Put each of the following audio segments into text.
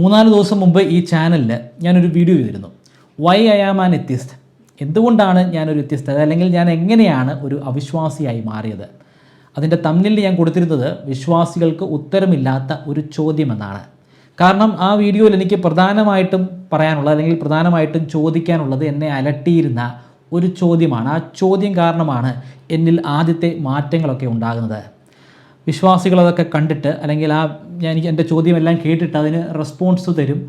3-4 ദിവസം മുമ്പ് ഈ ചാനലിൽ ഞാനൊരു വീഡിയോ ചെയ്തിരുന്നു. Why I am an atheist, എന്തുകൊണ്ടാണ് ഞാനൊരു വ്യത്യസ്തത, അല്ലെങ്കിൽ ഞാൻ എങ്ങനെയാണ് ഒരു അവിശ്വാസിയായി മാറിയത്. അതിൻ്റെ തംബ്നെയിലിൽ ഞാൻ കൊടുത്തിരുന്നത് വിശ്വാസികൾക്ക് ഉത്തരമില്ലാത്ത ഒരു ചോദ്യമെന്നാണ്. കാരണം ആ വീഡിയോയിൽ എനിക്ക് പ്രധാനമായിട്ടും പറയാനുള്ളത്, അല്ലെങ്കിൽ പ്രധാനമായിട്ടും ചോദിക്കാനുള്ളത്, എന്നെ അലട്ടിയിരുന്ന ഒരു ചോദ്യമാണ്. ആ ചോദ്യം കാരണമാണ് എന്നിൽ ആദ്യത്തെ മാറ്റങ്ങളൊക്കെ ഉണ്ടാകുന്നത്. വിശ്വാസികളതൊക്കെ കണ്ടിട്ട്, അല്ലെങ്കിൽ എനിക്ക് എൻ്റെ ചോദ്യമെല്ലാം കേട്ടിട്ട് അതിന് റെസ്പോൺസ് തരും.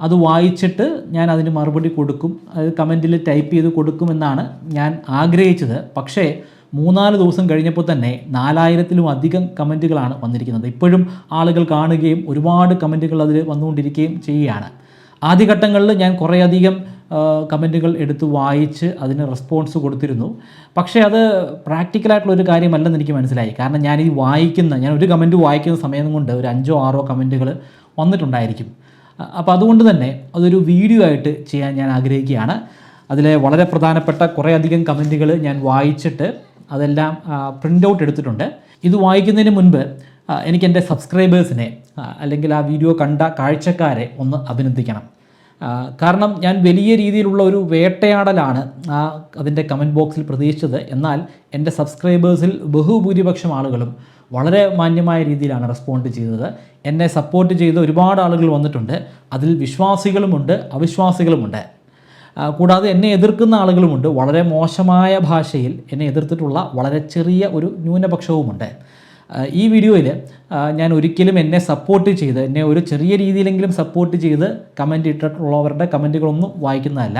അത് വായിച്ചിട്ട് ഞാൻ അതിന് മറുപടി കൊടുക്കും, അത് കമൻറ്റിൽ ടൈപ്പ് ചെയ്ത് കൊടുക്കുമെന്നാണ് ഞാൻ ആഗ്രഹിച്ചത്. പക്ഷേ 3-4 ദിവസം കഴിഞ്ഞപ്പോൾ തന്നെ 4000-ലും അധികം കമൻറ്റുകളാണ് വന്നിരിക്കുന്നത്. ഇപ്പോഴും ആളുകൾ കാണുകയും ഒരുപാട് കമൻറ്റുകൾ അതിൽ വന്നുകൊണ്ടിരിക്കുകയും ചെയ്യുകയാണ്. ആദ്യഘട്ടങ്ങളിൽ ഞാൻ കുറേയധികം കമൻറ്റുകൾ എടുത്ത് വായിച്ച് അതിന് റെസ്പോൺസ് കൊടുത്തിരുന്നു. പക്ഷേ അത് പ്രാക്ടിക്കലായിട്ടുള്ളൊരു കാര്യമല്ലെന്ന് എനിക്ക് മനസ്സിലായി. കാരണം ഞാൻ ഒരു കമൻറ്റ് വായിക്കുന്ന സമയം കൊണ്ട് ഒരു 5-6 കമൻറ്റുകൾ വന്നിട്ടുണ്ടായിരിക്കും. അപ്പോൾ അതുകൊണ്ട് തന്നെ അതൊരു വീഡിയോ ആയിട്ട് ചെയ്യാൻ ഞാൻ ആഗ്രഹിക്കുകയാണ്. അതിലെ വളരെ പ്രധാനപ്പെട്ട കുറേയധികം കമൻറ്റുകൾ ഞാൻ വായിച്ചിട്ട് അതെല്ലാം പ്രിൻ്റ് ഔട്ട് എടുത്തിട്ടുണ്ട്. ഇത് വായിക്കുന്നതിന് മുൻപ് എനിക്ക് എൻ്റെ സബ്സ്ക്രൈബേഴ്സിനെ, അല്ലെങ്കിൽ ആ വീഡിയോ കണ്ട കാഴ്ചക്കാരെ ഒന്ന് അഭിനന്ദിക്കണം. കാരണം ഞാൻ വലിയ രീതിയിലുള്ള ഒരു വേട്ടയാടലാണ് അതിൻ്റെ കമൻറ്റ് ബോക്സിൽ പ്രതീക്ഷിച്ചത്. എന്നാൽ എൻ്റെ സബ്സ്ക്രൈബേഴ്സിൽ ബഹുഭൂരിപക്ഷം ആളുകളും വളരെ മാന്യമായ രീതിയിലാണ് റെസ്പോണ്ട് ചെയ്തത്. എന്നെ സപ്പോർട്ട് ചെയ്ത ഒരുപാട് ആളുകൾ വന്നിട്ടുണ്ട്. അതിൽ വിശ്വാസികളുമുണ്ട്, അവിശ്വാസികളുമുണ്ട്. കൂടാതെ എന്നെ എതിർക്കുന്ന ആളുകളുമുണ്ട്. വളരെ മോശമായ ഭാഷയിൽ എന്നെ എതിർത്തിട്ടുള്ള വളരെ ചെറിയ ഒരു ന്യൂനപക്ഷവുമുണ്ട്. ഈ വീഡിയോയിൽ ഞാൻ ഒരിക്കലും എന്നെ സപ്പോർട്ട് ചെയ്ത്, എന്നെ ഒരു ചെറിയ രീതിയിലെങ്കിലും സപ്പോർട്ട് ചെയ്ത് കമൻറ്റ് ഇട്ടിട്ടുള്ളവരുടെ കമൻറ്റുകളൊന്നും വായിക്കുന്നതല്ല.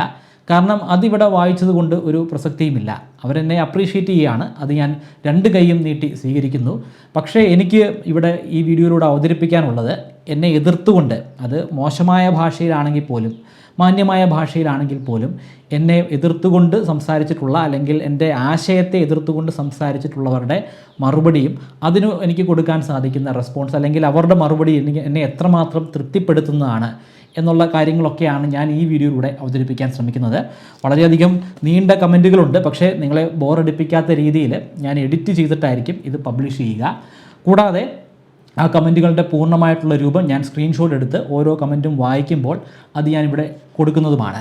കാരണം അതിവിടെ വായിച്ചത് കൊണ്ട് ഒരു പ്രസക്തിയുമില്ല. അവരെന്നെ അപ്രീഷിയേറ്റ് ചെയ്യുകയാണ്, അത് ഞാൻ 2 കൈയും നീട്ടി സ്വീകരിക്കുന്നു. പക്ഷേ എനിക്ക് ഇവിടെ ഈ വീഡിയോയിലൂടെ അവതരിപ്പിക്കാനുള്ളത്, എന്നെ എതിർത്തുകൊണ്ട്, അത് മോശമായ ഭാഷയിലാണെങ്കിൽ പോലും മാന്യമായ ഭാഷയിലാണെങ്കിൽ പോലും എന്നെ എതിർത്തുകൊണ്ട് സംസാരിച്ചിട്ടുള്ള, അല്ലെങ്കിൽ എൻ്റെ ആശയത്തെ എതിർത്തുകൊണ്ട് സംസാരിച്ചിട്ടുള്ളവരുടെ മറുപടിയും അതിന് എനിക്ക് കൊടുക്കാൻ സാധിക്കുന്ന റെസ്പോൺസ്, അല്ലെങ്കിൽ അവരുടെ മറുപടി എന്നെ എത്രമാത്രം തൃപ്തിപ്പെടുത്തുന്നതാണ് എന്നുള്ള കാര്യങ്ങളൊക്കെയാണ് ഞാൻ ഈ വീഡിയോയിലൂടെ അവതരിപ്പിക്കാൻ ശ്രമിക്കുന്നത്. വളരെയധികം നീണ്ട കമൻറ്റുകളുണ്ട്. പക്ഷേ നിങ്ങളെ ബോറടിപ്പിക്കാത്ത രീതിയിൽ ഞാൻ എഡിറ്റ് ചെയ്തിട്ടായിരിക്കും ഇത് പബ്ലിഷ് ചെയ്യുക. കൂടാതെ ആ കമൻറ്റുകളുടെ പൂർണ്ണമായിട്ടുള്ള രൂപം ഞാൻ സ്ക്രീൻഷോട്ട് എടുത്ത് ഓരോ കമൻറ്റും വായിക്കുമ്പോൾ അത് ഞാനിവിടെ കൊടുക്കുന്നതുമാണ്.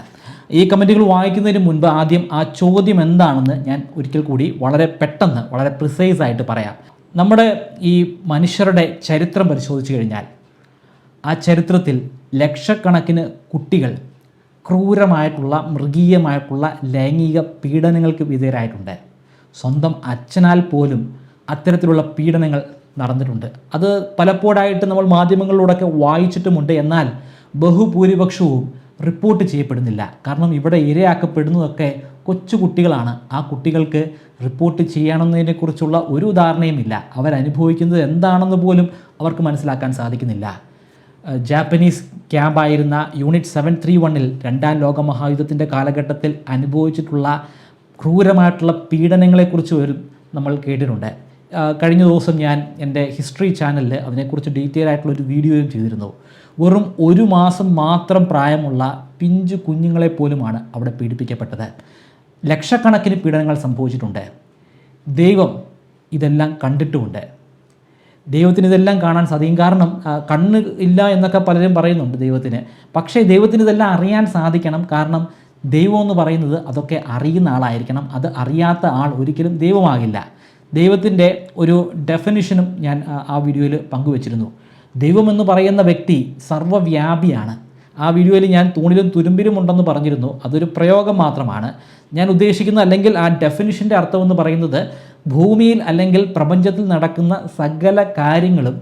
ഈ കമൻറ്റുകൾ വായിക്കുന്നതിന് മുൻപ് ആദ്യം ആ ചോദ്യം എന്താണെന്ന് ഞാൻ ഒരിക്കൽ കൂടി വളരെ പെട്ടെന്ന്, വളരെ പ്രിസൈസായിട്ട് പറയാം. നമ്മുടെ ഈ മനുഷ്യരുടെ ചരിത്രം പരിശോധിച്ച് കഴിഞ്ഞാൽ ആ ചരിത്രത്തിൽ ലക്ഷക്കണക്കിന് കുട്ടികൾ ക്രൂരമായിട്ടുള്ള, മൃഗീയമായിട്ടുള്ള ലൈംഗിക പീഡനങ്ങൾക്ക് വിധേയരായിട്ടുണ്ട്. സ്വന്തം അച്ഛനാൽ പോലും അത്തരത്തിലുള്ള പീഡനങ്ങൾ നടന്നിട്ടുണ്ട്. അത് പലപ്പോഴായിട്ട് നമ്മൾ മാധ്യമങ്ങളിലൂടെയൊക്കെ വായിച്ചിട്ടുമുണ്ട്. എന്നാൽ ബഹുഭൂരിപക്ഷവും റിപ്പോർട്ട് ചെയ്യപ്പെടുന്നില്ല. കാരണം ഇവിടെ ഇരയാക്കപ്പെടുന്നതൊക്കെ കൊച്ചു കുട്ടികളാണ്. ആ കുട്ടികൾക്ക് റിപ്പോർട്ട് ചെയ്യണമെന്നതിനെക്കുറിച്ചുള്ള ഒരു ധാരണയുമില്ല. അവരനുഭവിക്കുന്നത് എന്താണെന്ന് പോലും അവർക്ക് മനസ്സിലാക്കാൻ സാധിക്കുന്നില്ല. ജാപ്പനീസ് ക്യാമ്പായിരുന്ന യൂണിറ്റ് 731-ൽ 2ാം ലോക മഹായുദ്ധത്തിൻ്റെ കാലഘട്ടത്തിൽ അനുഭവിച്ചിട്ടുള്ള ക്രൂരമായിട്ടുള്ള പീഡനങ്ങളെക്കുറിച്ച് നമ്മൾ കേട്ടിട്ടുണ്ട്. കഴിഞ്ഞ ദിവസം ഞാൻ എൻ്റെ ഹിസ്റ്ററി ചാനലിൽ അതിനെക്കുറിച്ച് ഡീറ്റെയിൽ ആയിട്ടുള്ളൊരു വീഡിയോയും ചെയ്തിരുന്നു. വെറും 1 മാസം മാത്രം പ്രായമുള്ള പിഞ്ചു കുഞ്ഞുങ്ങളെപ്പോലുമാണ് അവിടെ പീഡിപ്പിക്കപ്പെട്ടത്. ലക്ഷക്കണക്കിന് പീഡനങ്ങൾ സംഭവിച്ചിട്ടുണ്ട്. ദൈവം ഇതെല്ലാം കണ്ടിട്ടുമുണ്ട്. ദൈവത്തിന് ഇതെല്ലാം കാണാൻ സാധിക്കും. കാരണം കണ്ണ് ഇല്ല എന്നൊക്കെ പലരും പറയുന്നുണ്ട് ദൈവത്തിന്. പക്ഷേ ദൈവത്തിന് ഇതെല്ലാം അറിയാൻ സാധിക്കണം. കാരണം ദൈവം എന്ന് പറയുന്നത് അതൊക്കെ അറിയുന്ന ആളായിരിക്കണം. അത് അറിയാത്ത ആൾ ഒരിക്കലും ദൈവമാകില്ല. ദൈവത്തിൻ്റെ ഒരു ഡെഫിനിഷനും ഞാൻ ആ വീഡിയോയിൽ പങ്കുവച്ചിരുന്നു. ദൈവമെന്ന് പറയുന്ന വ്യക്തി സർവ്വവ്യാപിയാണ്. ആ വീഡിയോയിൽ ഞാൻ തൂണിലും തുരുമ്പിലും ഉണ്ടെന്ന് പറഞ്ഞിരുന്നു. അതൊരു പ്രയോഗം മാത്രമാണ്. ഞാൻ ഉദ്ദേശിക്കുന്ന, അല്ലെങ്കിൽ ആ ഡെഫിനിഷൻ്റെ അർത്ഥമെന്ന് പറയുന്നത്, ഭൂമിയിൽ അല്ലെങ്കിൽ പ്രപഞ്ചത്തിൽ നടക്കുന്ന സകല കാര്യങ്ങളും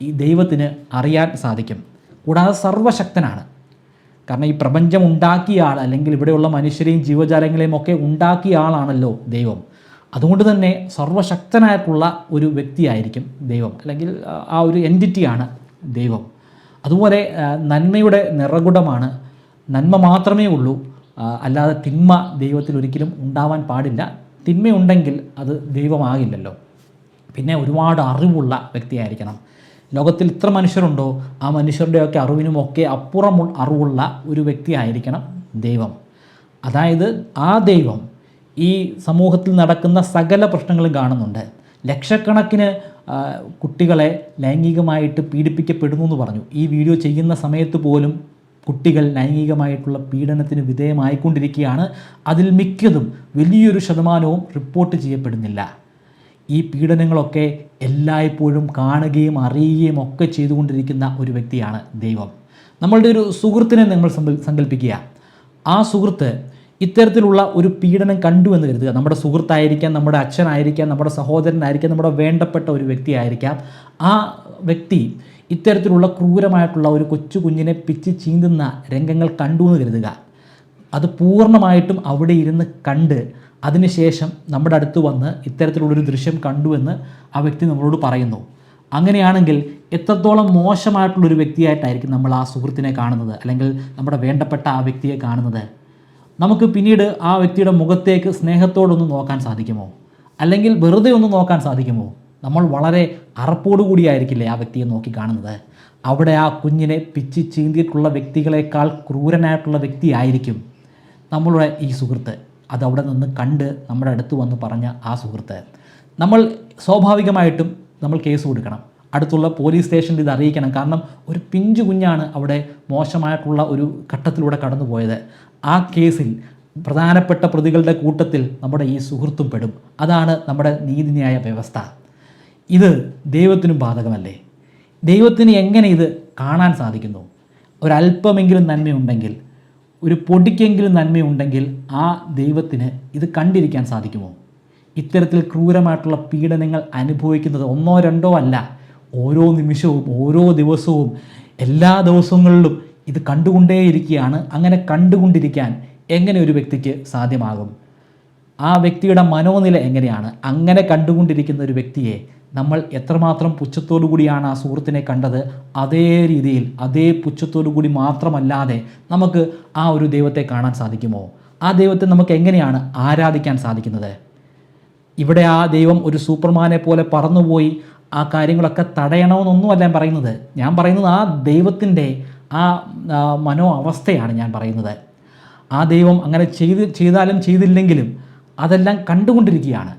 ഈ ദൈവത്തിന് അറിയാൻ സാധിക്കും. കൂടാതെ സർവശക്തനാണ്. കാരണം ഈ പ്രപഞ്ചം ഉണ്ടാക്കിയ ആൾ, അല്ലെങ്കിൽ ഇവിടെയുള്ള മനുഷ്യരെയും ജീവജാലങ്ങളെയും ഒക്കെ ഉണ്ടാക്കിയ ആളാണല്ലോ ദൈവം. അതുകൊണ്ട് തന്നെ സർവശക്തനായിട്ടുള്ള ഒരു വ്യക്തിയായിരിക്കും ദൈവം, അല്ലെങ്കിൽ ആ ഒരു എൻറ്റിറ്റിയാണ് ദൈവം. അതുപോലെ നന്മയുടെ നിറകുടമാണ്. നന്മ മാത്രമേ ഉള്ളൂ, അല്ലാതെ തിന്മ ദൈവത്തിൽ ഒരിക്കലും ഉണ്ടാവാൻ പാടില്ല. തിന്മയുണ്ടെങ്കിൽ അത് ദൈവമാകില്ലല്ലോ. പിന്നെ ഒരുപാട് അറിവുള്ള വ്യക്തിയായിരിക്കണം. ലോകത്തിൽ ഇത്ര മനുഷ്യരുണ്ടോ ആ മനുഷ്യരുടെയൊക്കെ അറിവിനുമൊക്കെ അപ്പുറം അറിവുള്ള ഒരു വ്യക്തിയായിരിക്കണം ദൈവം. അതായത് ആ ദൈവം ഈ സമൂഹത്തിൽ നടക്കുന്ന സകല പ്രശ്നങ്ങളും കാണുന്നുണ്ട്. ലക്ഷക്കണക്കിന് കുട്ടികളെ ലൈംഗികമായിട്ട് പീഡിപ്പിക്കപ്പെടുന്നു എന്ന് പറഞ്ഞു. ഈ വീഡിയോ ചെയ്യുന്ന സമയത്ത് പോലും കുട്ടികൾ ലൈംഗികമായിട്ടുള്ള പീഡനത്തിന് വിധേയമായിക്കൊണ്ടിരിക്കുകയാണ്. അതിൽ മിക്കതും വലിയൊരു ശതമാനവും റിപ്പോർട്ട് ചെയ്യപ്പെടുന്നില്ല. ഈ പീഡനങ്ങളൊക്കെ എല്ലായ്പ്പോഴും കാണുകയും അറിയുകയും ഒക്കെ ചെയ്തുകൊണ്ടിരിക്കുന്ന ഒരു വ്യക്തിയാണ് ദൈവം. നമ്മളുടെ ഒരു സുഹൃത്തിനെ നമ്മൾ സങ്കല്പിക്കുക. ആ സുഹൃത്ത് ഇത്തരത്തിലുള്ള ഒരു പീഡനം കണ്ടു എന്ന് കരുതുക. നമ്മുടെ സുഹൃത്തായിരിക്കാം, നമ്മുടെ അച്ഛനായിരിക്കാം, നമ്മുടെ സഹോദരനായിരിക്കാം, നമ്മുടെ വേണ്ടപ്പെട്ട ഒരു വ്യക്തിയായിരിക്കാം. ആ വ്യക്തി ഇത്തരത്തിലുള്ള ക്രൂരമായിട്ടുള്ള ഒരു കൊച്ചു കുഞ്ഞിനെ പിച്ച് ചീന്തുന്ന രംഗങ്ങൾ കണ്ടു എന്ന് കരുതുക. അത് പൂർണ്ണമായിട്ടും അവിടെ ഇരുന്ന് കണ്ട് അതിനുശേഷം നമ്മുടെ അടുത്ത് വന്ന് ഇത്തരത്തിലുള്ളൊരു ദൃശ്യം കണ്ടുവെന്ന് ആ വ്യക്തി നമ്മളോട് പറയുന്നു. അങ്ങനെയാണെങ്കിൽ എത്രത്തോളം മോശമായിട്ടുള്ളൊരു വ്യക്തിയായിട്ടായിരിക്കും നമ്മൾ ആ സുഹൃത്തിനെ കാണുന്നത്, അല്ലെങ്കിൽ നമ്മുടെ വേണ്ടപ്പെട്ട ആ വ്യക്തിയെ കാണുന്നത്. നമുക്ക് പിന്നീട് ആ വ്യക്തിയുടെ മുഖത്തേക്ക് സ്നേഹത്തോടൊന്ന് നോക്കാൻ സാധിക്കുമോ? അല്ലെങ്കിൽ വെറുതെ ഒന്ന് നോക്കാൻ സാധിക്കുമോ? നമ്മൾ വളരെ അറപ്പോടുകൂടിയായിരിക്കില്ലേ ആ വ്യക്തിയെ നോക്കി കാണുന്നത്. അവിടെ ആ കുഞ്ഞിനെ പിച്ച് ചീന്തിയിട്ടുള്ള വ്യക്തികളെക്കാൾ ക്രൂരനായിട്ടുള്ള വ്യക്തിയായിരിക്കും നമ്മളുടെ ഈ സുഹൃത്ത്. അതവിടെ നിന്ന് കണ്ട് നമ്മുടെ അടുത്ത് വന്ന് പറഞ്ഞ ആ സുഹൃത്ത്. നമ്മൾ സ്വാഭാവികമായിട്ടും നമ്മൾ കേസ് കൊടുക്കണം, അടുത്തുള്ള പോലീസ് സ്റ്റേഷനിൽ ഇത് അറിയിക്കണം. കാരണം ഒരു പിഞ്ചു കുഞ്ഞാണ് അവിടെ മോശമായിട്ടുള്ള ഒരു ഘട്ടത്തിലൂടെ കടന്നു പോയത്. ആ കേസിൽ പ്രധാനപ്പെട്ട പ്രതികളുടെ കൂട്ടത്തിൽ നമ്മുടെ ഈ സുഹൃത്തും പെടും. അതാണ് നമ്മുടെ നീതിന്യായ വ്യവസ്ഥ. ഇത് ദൈവത്തിനും ബാധകമല്ലേ? ദൈവത്തിന് എങ്ങനെ ഇത് കാണാൻ സാധിക്കുന്നു? ഒരല്പമെങ്കിലും നന്മയുണ്ടെങ്കിൽ, ഒരു പൊടിക്കെങ്കിലും നന്മയുണ്ടെങ്കിൽ ആ ദൈവത്തിന് ഇത് കണ്ടിരിക്കാൻ സാധിക്കുമോ? ഇത്തരത്തിൽ ക്രൂരമായിട്ടുള്ള പീഡനങ്ങൾ അനുഭവിക്കുന്നത് ഒന്നോ രണ്ടോ അല്ല, ഓരോ നിമിഷവും ഓരോ ദിവസവും എല്ലാ ദിവസങ്ങളിലും ഇത് കണ്ടുകൊണ്ടേയിരിക്കുകയാണ്. അങ്ങനെ കണ്ടുകൊണ്ടിരിക്കാൻ എങ്ങനെ ഒരു വ്യക്തിക്ക് സാധ്യമാകും? ആ വ്യക്തിയുടെ മനോനില എങ്ങനെയാണ്? അങ്ങനെ കണ്ടുകൊണ്ടിരിക്കുന്ന ഒരു വ്യക്തിയെ നമ്മൾ എത്രമാത്രം പുച്ഛത്തോടു കൂടിയാണ് ആ സുഹൃത്തിനെ കണ്ടത്, അതേ രീതിയിൽ അതേ പുച്ഛത്തോടു കൂടി മാത്രമല്ലാതെ നമുക്ക് ആ ഒരു ദൈവത്തെ കാണാൻ സാധിക്കുമോ? ആ ദൈവത്തെ നമുക്ക് എങ്ങനെയാണ് ആരാധിക്കാൻ സാധിക്കുന്നത്? ഇവിടെ ആ ദൈവം ഒരു സൂപ്പർമാനെ പോലെ പറന്നുപോയി ആ കാര്യങ്ങളൊക്കെ തടയണമെന്നൊന്നുമല്ല ഞാൻ പറയുന്നത്. ഞാൻ പറയുന്നത് ആ ദൈവത്തിൻ്റെ ആ മനോ അവസ്ഥയാണ് ഞാൻ പറയുന്നത്. ആ ദൈവം അങ്ങനെ ചെയ്താലും ചെയ്തില്ലെങ്കിലും അതെല്ലാം കണ്ടുകൊണ്ടിരിക്കുകയാണ്.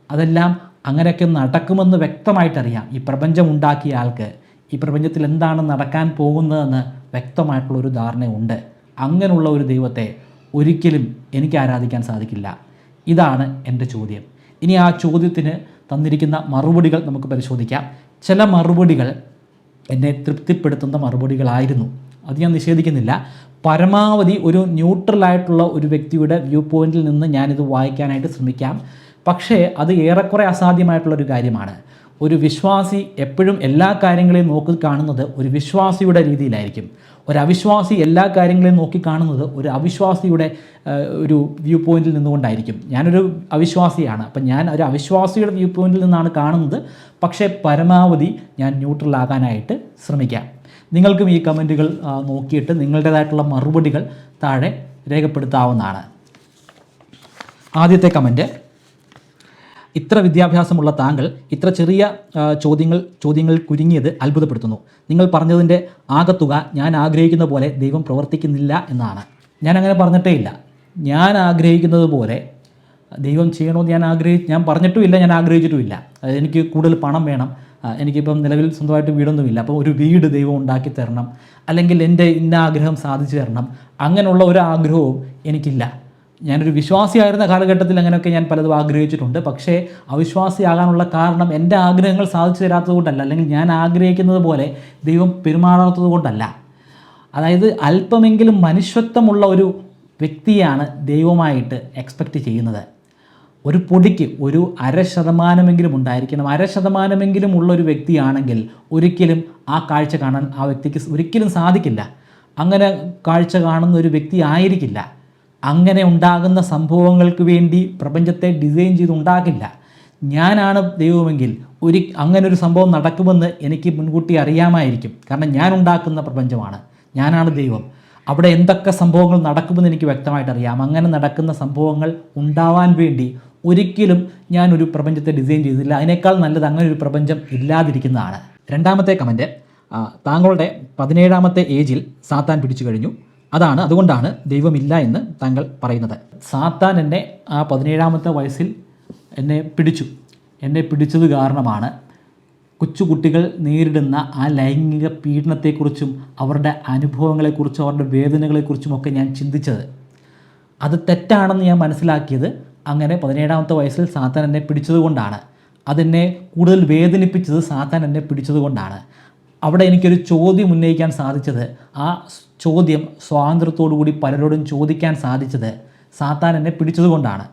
അതെല്ലാം അങ്ങനെയൊക്കെ നടക്കുമെന്ന് വ്യക്തമായിട്ടറിയാം. ഈ പ്രപഞ്ചം ഉണ്ടാക്കിയ ആൾക്ക് ഈ പ്രപഞ്ചത്തിൽ എന്താണ് നടക്കാൻ പോകുന്നതെന്ന് വ്യക്തമായിട്ടുള്ളൊരു ധാരണയുണ്ട്. അങ്ങനെയുള്ള ഒരു ദൈവത്തെ ഒരിക്കലും എനിക്ക് ആരാധിക്കാൻ സാധിക്കില്ല. ഇതാണ് എൻ്റെ ചോദ്യം. ഇനി ആ ചോദ്യത്തിന് തന്നിരിക്കുന്ന മറുപടികൾ നമുക്ക് പരിശോധിക്കാം. ചില മറുപടികൾ എന്നെ തൃപ്തിപ്പെടുത്തുന്ന മറുപടികളായിരുന്നു, അത് ഞാൻ നിഷേധിക്കുന്നില്ല. പരമാവധി ഒരു ന്യൂട്രലായിട്ടുള്ള ഒരു വ്യക്തിയുടെ വ്യൂ പോയിന്റിൽ നിന്ന് ഞാനിത് വായിക്കാനായിട്ട് ശ്രമിക്കാം. പക്ഷേ അത് ഏറെക്കുറെ അസാധ്യമായിട്ടുള്ളൊരു കാര്യമാണ്. ഒരു വിശ്വാസി എപ്പോഴും എല്ലാ കാര്യങ്ങളെയും നോക്കി കാണുന്നത് ഒരു വിശ്വാസിയുടെ രീതിയിലായിരിക്കും. ഒരു അവിശ്വാസി എല്ലാ കാര്യങ്ങളെയും നോക്കി കാണുന്നത് ഒരു അവിശ്വാസിയുടെ ഒരു വ്യൂ പോയിന്റിൽ നിന്നുകൊണ്ടായിരിക്കും. ഞാനൊരു അവിശ്വാസിയാണ്, അപ്പം ഞാൻ ഒരു അവിശ്വാസിയുടെ വ്യൂ പോയിന്റിൽ നിന്നാണ് കാണുന്നത്. പക്ഷേ പരമാവധി ഞാൻ ന്യൂട്രലാകാനായിട്ട് ശ്രമിക്കാം. നിങ്ങൾക്കും ഈ കമൻറ്റുകൾ നോക്കിയിട്ട് നിങ്ങളുടേതായിട്ടുള്ള മറുപടികൾ താഴെ രേഖപ്പെടുത്താവുന്നതാണ്. ആദ്യത്തെ കമൻറ്റ്: ഇത്ര വിദ്യാഭ്യാസമുള്ള താങ്കൾ ഇത്ര ചെറിയ ചോദ്യങ്ങൾ കുരുങ്ങിയത് അത്ഭുതപ്പെടുത്തുന്നു. നിങ്ങൾ പറഞ്ഞതിൻ്റെ ആകത്തുക ഞാൻ ആഗ്രഹിക്കുന്ന പോലെ ദൈവം പ്രവർത്തിക്കുന്നില്ല എന്നാണ്. ഞാൻ അങ്ങനെ പറഞ്ഞിട്ടേ ഇല്ല. ഞാൻ ആഗ്രഹിക്കുന്നത് പോലെ ദൈവം ചെയ്യണമെന്ന് ഞാൻ പറഞ്ഞിട്ടുമില്ല, ഞാൻ ആഗ്രഹിച്ചിട്ടുമില്ല. എനിക്ക് കൂടുതൽ പണം വേണം, എനിക്കിപ്പം നിലവിൽ സ്വന്തമായിട്ട് വീടൊന്നുമില്ല, അപ്പോൾ ഒരു വീട് ദൈവം ഉണ്ടാക്കി തരണം, അല്ലെങ്കിൽ എൻ്റെ ഇന്ന ആഗ്രഹം സാധിച്ചു തരണം, അങ്ങനെയുള്ള ഒരു ആഗ്രഹവും എനിക്കില്ല. ഞാനൊരു വിശ്വാസിയായിരുന്ന കാലഘട്ടത്തിൽ അങ്ങനെയൊക്കെ ഞാൻ പലതും ആഗ്രഹിച്ചിട്ടുണ്ട്. പക്ഷേ അവിശ്വാസിയാകാനുള്ള കാരണം എൻ്റെ ആഗ്രഹങ്ങൾ സാധിച്ചു തരാത്തത് കൊണ്ടല്ല, അല്ലെങ്കിൽ ഞാൻ ആഗ്രഹിക്കുന്നത് പോലെ ദൈവം പെരുമാറാത്തത് കൊണ്ടല്ല. അതായത് അല്പമെങ്കിലും മനുഷ്യത്വമുള്ള ഒരു വ്യക്തിയാണ് ദൈവമായിട്ട് എക്സ്പെക്റ്റ് ചെയ്യുന്നത്. ഒരു പൊടിക്ക് ഒരു 0.5% ഉണ്ടായിരിക്കണം. 0.5% ഉള്ളൊരു വ്യക്തിയാണെങ്കിൽ ഒരിക്കലും ആ കാഴ്ച കാണാൻ ആ വ്യക്തിക്ക് ഒരിക്കലും സാധിക്കില്ല. അങ്ങനെ കാഴ്ച കാണുന്ന ഒരു വ്യക്തി ആയിരിക്കില്ല. അങ്ങനെ ഉണ്ടാകുന്ന സംഭവങ്ങൾക്ക് വേണ്ടി പ്രപഞ്ചത്തെ ഡിസൈൻ ചെയ്തുണ്ടാക്കില്ല. ഞാനാണ് ദൈവമെങ്കിൽ അങ്ങനൊരു സംഭവം നടക്കുമെന്ന് എനിക്ക് മുൻകൂട്ടി അറിയാമായിരിക്കും. കാരണം ഞാൻ ഉണ്ടാക്കുന്ന പ്രപഞ്ചമാണ്, ഞാനാണ് ദൈവം. അവിടെ എന്തൊക്കെ സംഭവങ്ങൾ നടക്കുമെന്ന് എനിക്ക് വ്യക്തമായിട്ട് അറിയാം. അങ്ങനെ നടക്കുന്ന സംഭവങ്ങൾ ഉണ്ടാവാൻ വേണ്ടി ഒരിക്കലും ഞാനൊരു പ്രപഞ്ചത്തെ ഡിസൈൻ ചെയ്തില്ല. അതിനേക്കാൾ നല്ലത് അങ്ങനെ ഒരു പ്രപഞ്ചം ഇല്ലാതിരിക്കുന്നതാണ്. രണ്ടാമത്തെ കമൻറ്റ്: താങ്കളുടെ 17ാമത്തെ ഏജിൽ സാത്താൻ പിടിച്ചു കഴിഞ്ഞു, അതുകൊണ്ടാണ് ദൈവമില്ല എന്ന് താങ്കൾ പറയുന്നത്. സാത്താൻ എന്നെ ആ 17ാമത്തെ വയസ്സിൽ എന്നെ പിടിച്ചത് കാരണമാണ് കൊച്ചുകുട്ടികൾ നേരിടുന്ന ആ ലൈംഗിക പീഡനത്തെക്കുറിച്ചും അവരുടെ അനുഭവങ്ങളെക്കുറിച്ചും അവരുടെ വേദനകളെക്കുറിച്ചുമൊക്കെ ഞാൻ ചിന്തിച്ചത്. അത് തെറ്റാണെന്ന് ഞാൻ മനസ്സിലാക്കിയത് അങ്ങനെ 17-ാമത്തെ വയസ്സിൽ സാത്താൻ എന്നെ പിടിച്ചതുകൊണ്ടാണ്. അതെന്നെ കൂടുതൽ വേദനിപ്പിച്ചത് സാത്താൻ എന്നെ പിടിച്ചതുകൊണ്ടാണ്. അവിടെ എനിക്കൊരു ചോദ്യം ഉന്നയിക്കാൻ സാധിച്ചത്, ആ ചോദ്യം സ്വാതന്ത്ര്യത്തോടു കൂടി പലരോടും ചോദിക്കാൻ സാധിച്ചത് സാത്താൻ എന്നെ പിടിച്ചതുകൊണ്ടാണ്.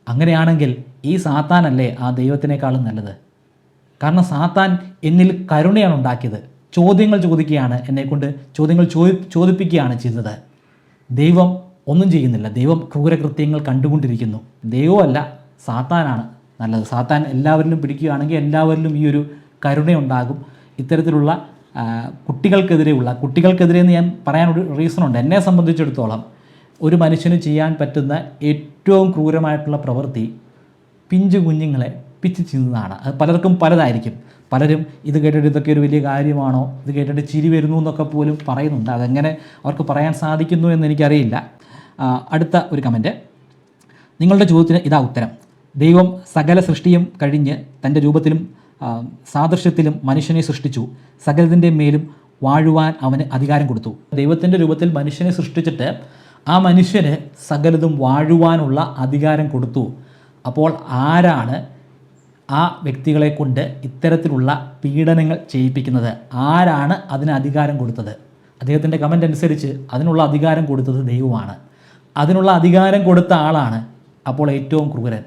അങ്ങനെയാണെങ്കിൽ ഈ സാത്താനല്ലേ ആ ദൈവത്തിനേക്കാളും നല്ലത്? കാരണം സാത്താൻ എന്നിൽ കരുണയാണ് ഉണ്ടാക്കിയത്. ചോദ്യങ്ങൾ ചോദിക്കുകയാണ്, എന്നെക്കൊണ്ട് ചോദ്യങ്ങൾ ചോദിപ്പിക്കുകയാണ് ചെയ്തത്. ദൈവം ഒന്നും ചെയ്യുന്നില്ല. ദൈവം ക്രൂരകൃത്യങ്ങൾ കണ്ടുകൊണ്ടിരിക്കുന്നു. ദൈവമല്ല, സാത്താനാണ് നല്ലത്. സാത്താൻ എല്ലാവരിലും പിടിക്കുകയാണെങ്കിൽ എല്ലാവരിലും ഈ ഒരു കരുണയുണ്ടാകും. ഇത്തരത്തിലുള്ള കുട്ടികൾക്കെതിരെ എന്ന് ഞാൻ പറയാനൊരു റീസണുണ്ട്. എന്നെ സംബന്ധിച്ചിടത്തോളം ഒരു മനുഷ്യന് ചെയ്യാൻ പറ്റുന്ന ഏറ്റവും ക്രൂരമായിട്ടുള്ള പ്രവൃത്തി പിഞ്ചു കുഞ്ഞുങ്ങളെ പിച്ച് ചെയ്യുന്നതാണ്. അത് പലർക്കും പലതായിരിക്കും. പലരും ഇത് കേട്ടിട്ട് ഇതൊക്കെ ഒരു വലിയ കാര്യമാണോ, ഇത് കേട്ടിട്ട് ചിരി വരുന്നു എന്നൊക്കെ പോലും പറയുന്നുണ്ട്. അതെങ്ങനെ അവർക്ക് പറയാൻ സാധിക്കുന്നു എന്ന് എനിക്കറിയില്ല. അടുത്ത ഒരു കമൻറ്റ്, നിങ്ങളുടെ ചോദ്യത്തിന് ഇതാ ഉത്തരം. ദൈവം സകല സൃഷ്ടിയും കഴിഞ്ഞ് തൻ്റെ രൂപത്തിലും സാദൃശ്യത്തിലും മനുഷ്യനെ സൃഷ്ടിച്ചു. സകലത്തിൻ്റെ മേലും വാഴുവാൻ അവന് അധികാരം കൊടുത്തു. ദൈവത്തിൻ്റെ രൂപത്തിൽ മനുഷ്യനെ സൃഷ്ടിച്ചിട്ട് ആ മനുഷ്യന് സകലതും വാഴുവാനുള്ള അധികാരം കൊടുത്തു. അപ്പോൾ ആരാണ് ആ വ്യക്തികളെ കൊണ്ട് ഇത്തരത്തിലുള്ള പീഡനങ്ങൾ ചെയ്യിപ്പിക്കുന്നത്? ആരാണ് അതിന് അധികാരം കൊടുത്തത്? അദ്ദേഹത്തിൻ്റെ കമൻ്റ് അനുസരിച്ച് അതിനുള്ള അധികാരം കൊടുത്തത് ദൈവമാണ്. അതിനുള്ള അധികാരം കൊടുത്ത ആളാണ് അപ്പോൾ ഏറ്റവും ക്രൂരൻ.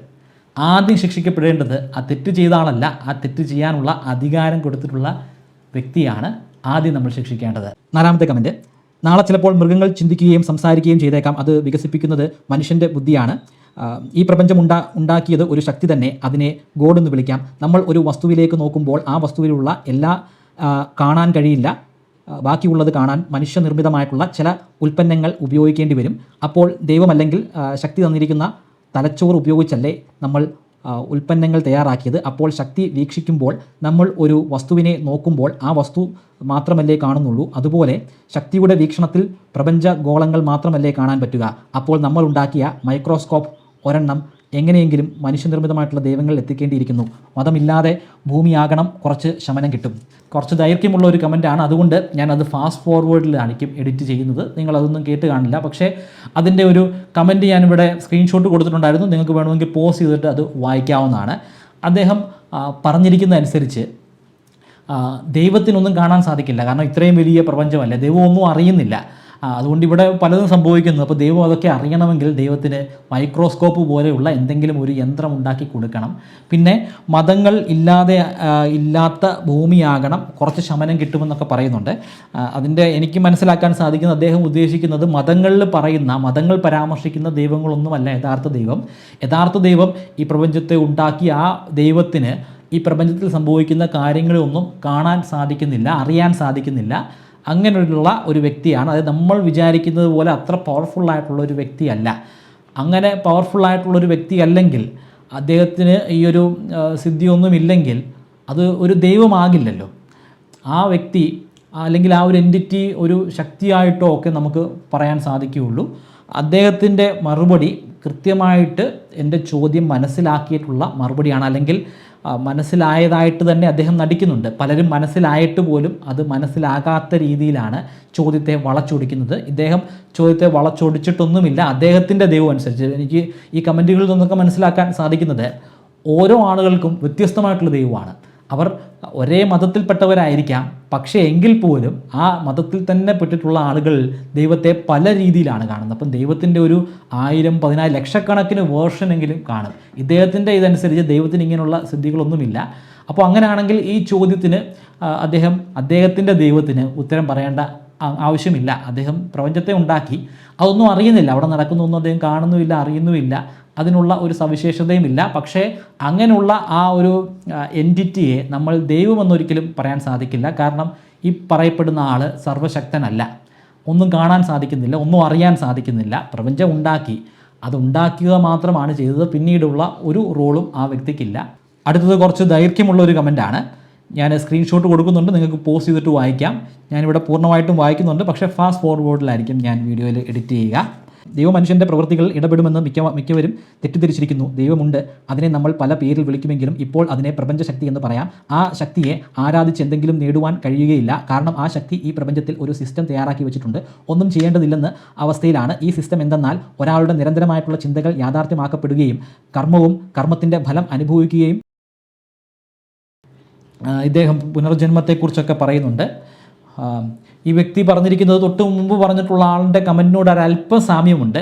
ആദ്യം ശിക്ഷിക്കപ്പെടേണ്ടത് ആ തെറ്റ് ചെയ്ത ആളല്ല, ആ തെറ്റ് ചെയ്യാനുള്ള അധികാരം കൊടുത്തിട്ടുള്ള വ്യക്തിയാണ് ആദ്യം നമ്മൾ ശിക്ഷിക്കേണ്ടത്. 4-ാമത്തെ കമൻറ്റ്, നാളെ ചിലപ്പോൾ മൃഗങ്ങൾ ചിന്തിക്കുകയും സംസാരിക്കുകയും ചെയ്തേക്കാം. അത് വികസിപ്പിക്കുന്നത് മനുഷ്യൻ്റെ ബുദ്ധിയാണ്. ഈ പ്രപഞ്ചം ഉണ്ടാക്കിയത് ഒരു ശക്തി തന്നെ. അതിനെ ഗോഡ് എന്ന് വിളിക്കാം. നമ്മൾ ഒരു വസ്തുവിലേക്ക് നോക്കുമ്പോൾ ആ വസ്തുവിലുള്ള എല്ലാ കാണാൻ കഴിയില്ല. ബാക്കിയുള്ളത് കാണാൻ മനുഷ്യനിർമ്മിതമായിട്ടുള്ള ചില ഉൽപ്പന്നങ്ങൾ ഉപയോഗിക്കേണ്ടി വരും. അപ്പോൾ ദൈവമല്ലെങ്കിൽ ശക്തി തന്നിരിക്കുന്ന തലച്ചോറ് ഉപയോഗിച്ചല്ലേ നമ്മൾ ഉൽപ്പന്നങ്ങൾ തയ്യാറാക്കിയത്? അപ്പോൾ ശക്തി വീക്ഷിക്കുമ്പോൾ നമ്മൾ ഒരു വസ്തുവിനെ നോക്കുമ്പോൾ ആ വസ്തു മാത്രമല്ലേ കാണുന്നുള്ളൂ. അതുപോലെ ശക്തിയുടെ വീക്ഷണത്തിൽ പ്രപഞ്ച ഗോളങ്ങൾ മാത്രമല്ലേ കാണാൻ പറ്റുക. അപ്പോൾ നമ്മൾ ഉണ്ടാക്കിയ മൈക്രോസ്കോപ്പ് ഒരെണ്ണം എങ്ങനെയെങ്കിലും മനുഷ്യനിർമ്മിതമായിട്ടുള്ള ദൈവങ്ങളിൽ എത്തിക്കേണ്ടിയിരിക്കുന്നു. മതമില്ലാതെ ഭൂമിയാകണം, കുറച്ച് ശമനം കിട്ടും. കുറച്ച് ദൈർഘ്യമുള്ള ഒരു കമൻറ്റാണ്, അതുകൊണ്ട് ഞാനത് ഫാസ്റ്റ് ഫോർവേഡിലായിരിക്കും എഡിറ്റ് ചെയ്യുന്നത്. നിങ്ങളതൊന്നും കേട്ട് കാണില്ല. പക്ഷേ അതിൻ്റെ ഒരു കമൻറ്റ് ഞാനിവിടെ സ്ക്രീൻഷോട്ട് കൊടുത്തിട്ടുണ്ടായിരുന്നു. നിങ്ങൾക്ക് വേണമെങ്കിൽ പോസ് ചെയ്തിട്ട് അത് വായിക്കാവുന്നതാണ്. അദ്ദേഹം പറഞ്ഞിരിക്കുന്നതനുസരിച്ച് ദൈവത്തിനൊന്നും കാണാൻ സാധിക്കില്ല. കാരണം ഇത്രയും വലിയ പ്രപഞ്ചമല്ലേ, ദൈവം ഒന്നും അറിയുന്നില്ല. അതുകൊണ്ട് ഇവിടെ പലതും സംഭവിക്കുന്നു. അപ്പോൾ ദൈവം അതൊക്കെ അറിയണമെങ്കിൽ ദൈവത്തിന് മൈക്രോസ്കോപ്പ് പോലെയുള്ള എന്തെങ്കിലും ഒരു യന്ത്രം ഉണ്ടാക്കി കൊടുക്കണം. പിന്നെ മതങ്ങൾ ഇല്ലാത്ത ഭൂമിയാകണം, കുറച്ച് ശമനം കിട്ടുമെന്നൊക്കെ പറയുന്നുണ്ട്. അതിൻ്റെ എനിക്ക് മനസ്സിലാക്കാൻ സാധിക്കുന്നത് അദ്ദേഹം ഉദ്ദേശിക്കുന്നത് മതങ്ങൾ പരാമർശിക്കുന്ന ദൈവങ്ങളൊന്നുമല്ല യഥാർത്ഥ ദൈവം. യഥാർത്ഥ ദൈവം ഈ പ്രപഞ്ചത്തെ ഉണ്ടാക്കി ആ ദൈവത്തിന് ഈ പ്രപഞ്ചത്തിൽ സംഭവിക്കുന്ന കാര്യങ്ങളൊന്നും കാണാൻ സാധിക്കുന്നില്ല, അറിയാൻ സാധിക്കുന്നില്ല. അങ്ങനെയുള്ള ഒരു വ്യക്തിയാണ്. അത് നമ്മൾ വിചാരിക്കുന്നത് പോലെ അത്ര പവർഫുള്ളായിട്ടുള്ള ഒരു വ്യക്തിയല്ല. അങ്ങനെ പവർഫുള്ളായിട്ടുള്ളൊരു വ്യക്തി അല്ലെങ്കിൽ അദ്ദേഹത്തിന് ഈ ഒരു സിദ്ധിയൊന്നുമില്ലെങ്കിൽ അത് ഒരു ദൈവമാകില്ലല്ലോ. ആ വ്യക്തി അല്ലെങ്കിൽ ആ ഒരു എൻറ്റിറ്റി ഒരു ശക്തിയായിട്ടോ ഒക്കെ നമുക്ക് പറയാൻ സാധിക്കുകയുള്ളൂ. അദ്ദേഹത്തിൻ്റെ മറുപടി കൃത്യമായിട്ട് എൻ്റെ ചോദ്യം മനസ്സിലാക്കിയിട്ടുള്ള മറുപടിയാണ്. അല്ലെങ്കിൽ മനസ്സിലായതായിട്ട് തന്നെ അദ്ദേഹം നടിക്കുന്നുണ്ട്. പലരും മനസ്സിലായിട്ട് പോലും അത് മനസ്സിലാകാത്ത രീതിയിലാണ് ചോദ്യത്തെ വളച്ചൊടിക്കുന്നത്. ഇദ്ദേഹം ചോദ്യത്തെ വളച്ചൊടിച്ചിട്ടൊന്നുമില്ല. അദ്ദേഹത്തിൻ്റെ ദൈവം അനുസരിച്ച് എനിക്ക് ഈ കമൻറ്റുകളിൽ നിന്നൊക്കെ മനസ്സിലാക്കാൻ സാധിക്കുന്നത് ഓരോ ആളുകൾക്കും വ്യത്യസ്തമായിട്ടുള്ള ദൈവമാണ്. അവർ ഒരേ മതത്തിൽപ്പെട്ടവരായിരിക്കാം, പക്ഷേ എങ്കിൽ പോലും ആ മതത്തിൽ തന്നെ പെട്ടിട്ടുള്ള ആളുകൾ ദൈവത്തെ പല രീതിയിലാണ് കാണുന്നത്. അപ്പം ദൈവത്തിൻ്റെ ഒരു 1000, 10,000, ലക്ഷക്കണക്കിന് വേർഷനെങ്കിലും കാണും. ഇദ്ദേഹത്തിൻ്റെ ഇതനുസരിച്ച് ദൈവത്തിന് ഇങ്ങനെയുള്ള സിദ്ധികളൊന്നുമില്ല. അപ്പോൾ അങ്ങനെയാണെങ്കിൽ ഈ ചോദ്യത്തിന് അദ്ദേഹത്തിൻ്റെ ദൈവത്തിന് ഉത്തരം പറയേണ്ട ആവശ്യമില്ല. അദ്ദേഹം പ്രപഞ്ചത്തെ ഉണ്ടാക്കി, അതൊന്നും അറിയുന്നില്ല. അവിടെ നടക്കുന്നൊന്നും അദ്ദേഹം കാണുന്നുമില്ല, അറിയുന്നുമില്ല. അതിനുള്ള ഒരു സവിശേഷതയുമില്ല. പക്ഷേ അങ്ങനെയുള്ള ആ ഒരു എൻറ്റിറ്റിയെ നമ്മൾ ദൈവമെന്നൊരിക്കലും പറയാൻ സാധിക്കില്ല. കാരണം ഈ പറയപ്പെടുന്ന ആൾ സർവശക്തനല്ല. ഒന്നും കാണാൻ സാധിക്കുന്നില്ല, ഒന്നും അറിയാൻ സാധിക്കുന്നില്ല. പ്രപഞ്ചം ഉണ്ടാക്കി, അതുണ്ടാക്കുക മാത്രമാണ് ചെയ്തത്. പിന്നീടുള്ള ഒരു റോളും ആ വ്യക്തിക്കില്ല. അടുത്തത് കുറച്ച് ദൈർഘ്യമുള്ള ഒരു കമൻറ്റാണ്. ഞാൻ സ്ക്രീൻഷോട്ട് കൊടുക്കുന്നുണ്ട്, നിങ്ങൾക്ക് പോസ്റ്റ് ചെയ്തിട്ട് വായിക്കാം. ഞാനിവിടെ പൂർണ്ണമായിട്ടും വായിക്കുന്നുണ്ട്, പക്ഷേ ഫാസ്റ്റ് ഫോർവേഡിലായിരിക്കും ഞാൻ വീഡിയോയിൽ എഡിറ്റ് ചെയ്യുക. ദൈവം മനുഷ്യൻ്റെ പ്രവൃത്തികൾ ഇടപെടുമെന്ന് മിക്കവരും തെറ്റിദ്ധരിച്ചിരിക്കുന്നു. ദൈവമുണ്ട്, അതിനെ നമ്മൾ പല പേരിൽ വിളിക്കുമെങ്കിലും ഇപ്പോൾ അതിനെ പ്രപഞ്ചശക്തി എന്ന് പറയാം. ആ ശക്തിയെ ആരാധിച്ച് എന്തെങ്കിലും നേടുവാൻ കഴിയുകയില്ല. കാരണം ആ ശക്തി ഈ പ്രപഞ്ചത്തിൽ ഒരു സിസ്റ്റം തയ്യാറാക്കി വെച്ചിട്ടുണ്ട്. ഒന്നും ചെയ്യേണ്ടതില്ലെന്ന അവസ്ഥയിലാണ്. ഈ സിസ്റ്റം എന്തെന്നാൽ ഒരാളുടെ നിരന്തരമായിട്ടുള്ള ചിന്തകൾ യാഥാർത്ഥ്യമാക്കപ്പെടുകയും കർമ്മത്തിൻ്റെ ഫലം അനുഭവിക്കുകയും. ഇദ്ദേഹം പുനർജന്മത്തെക്കുറിച്ചൊക്കെ പറയുന്നുണ്ട്. ഈ വ്യക്തി പറഞ്ഞിരിക്കുന്നത് തൊട്ട് മുമ്പ് പറഞ്ഞിട്ടുള്ള ആളുടെ കമൻറ്റിനോട് ഒരല്പം സാമ്യമുണ്ട്.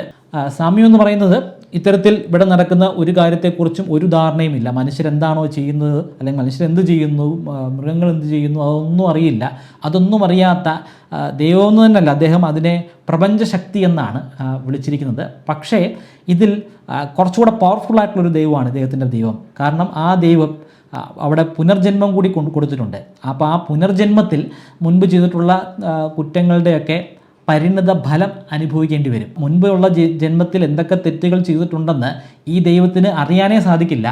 സാമ്യം എന്ന് പറയുന്നത് ഇത്തരത്തിൽ ഇവിടെ നടക്കുന്ന ഒരു കാര്യത്തെക്കുറിച്ചും ഒരു ധാരണയുമില്ല. മനുഷ്യരെന്താണോ ചെയ്യുന്നത്, അല്ലെങ്കിൽ മനുഷ്യരെന്ത് ചെയ്യുന്നു, മൃഗങ്ങൾ എന്ത് ചെയ്യുന്നു, അതൊന്നും അറിയില്ല. അതൊന്നും അറിയാത്ത ദൈവമെന്ന് തന്നെയല്ല, അദ്ദേഹം അതിനെ പ്രപഞ്ചശക്തി എന്നാണ് വിളിച്ചിരിക്കുന്നത്. പക്ഷേ ഇതിൽ കുറച്ചുകൂടെ പവർഫുള്ളായിട്ടുള്ളൊരു ദൈവമാണ് ഇദ്ദേഹത്തിൻ്റെ ദൈവം. കാരണം ആ ദൈവം അവിടെ പുനർജന്മം കൂടി കൊടുത്തിട്ടുണ്ട്. അപ്പോൾ ആ പുനർജന്മത്തിൽ മുൻപ് ചെയ്തിട്ടുള്ള കുറ്റങ്ങളുടെയൊക്കെ പരിണിത ഫലം അനുഭവിക്കേണ്ടി വരും. മുൻപുള്ള ജന്മത്തിൽ എന്തൊക്കെ തെറ്റുകൾ ചെയ്തിട്ടുണ്ടെന്ന് ഈ ദൈവത്തിന് അറിയാനേ സാധിക്കില്ല.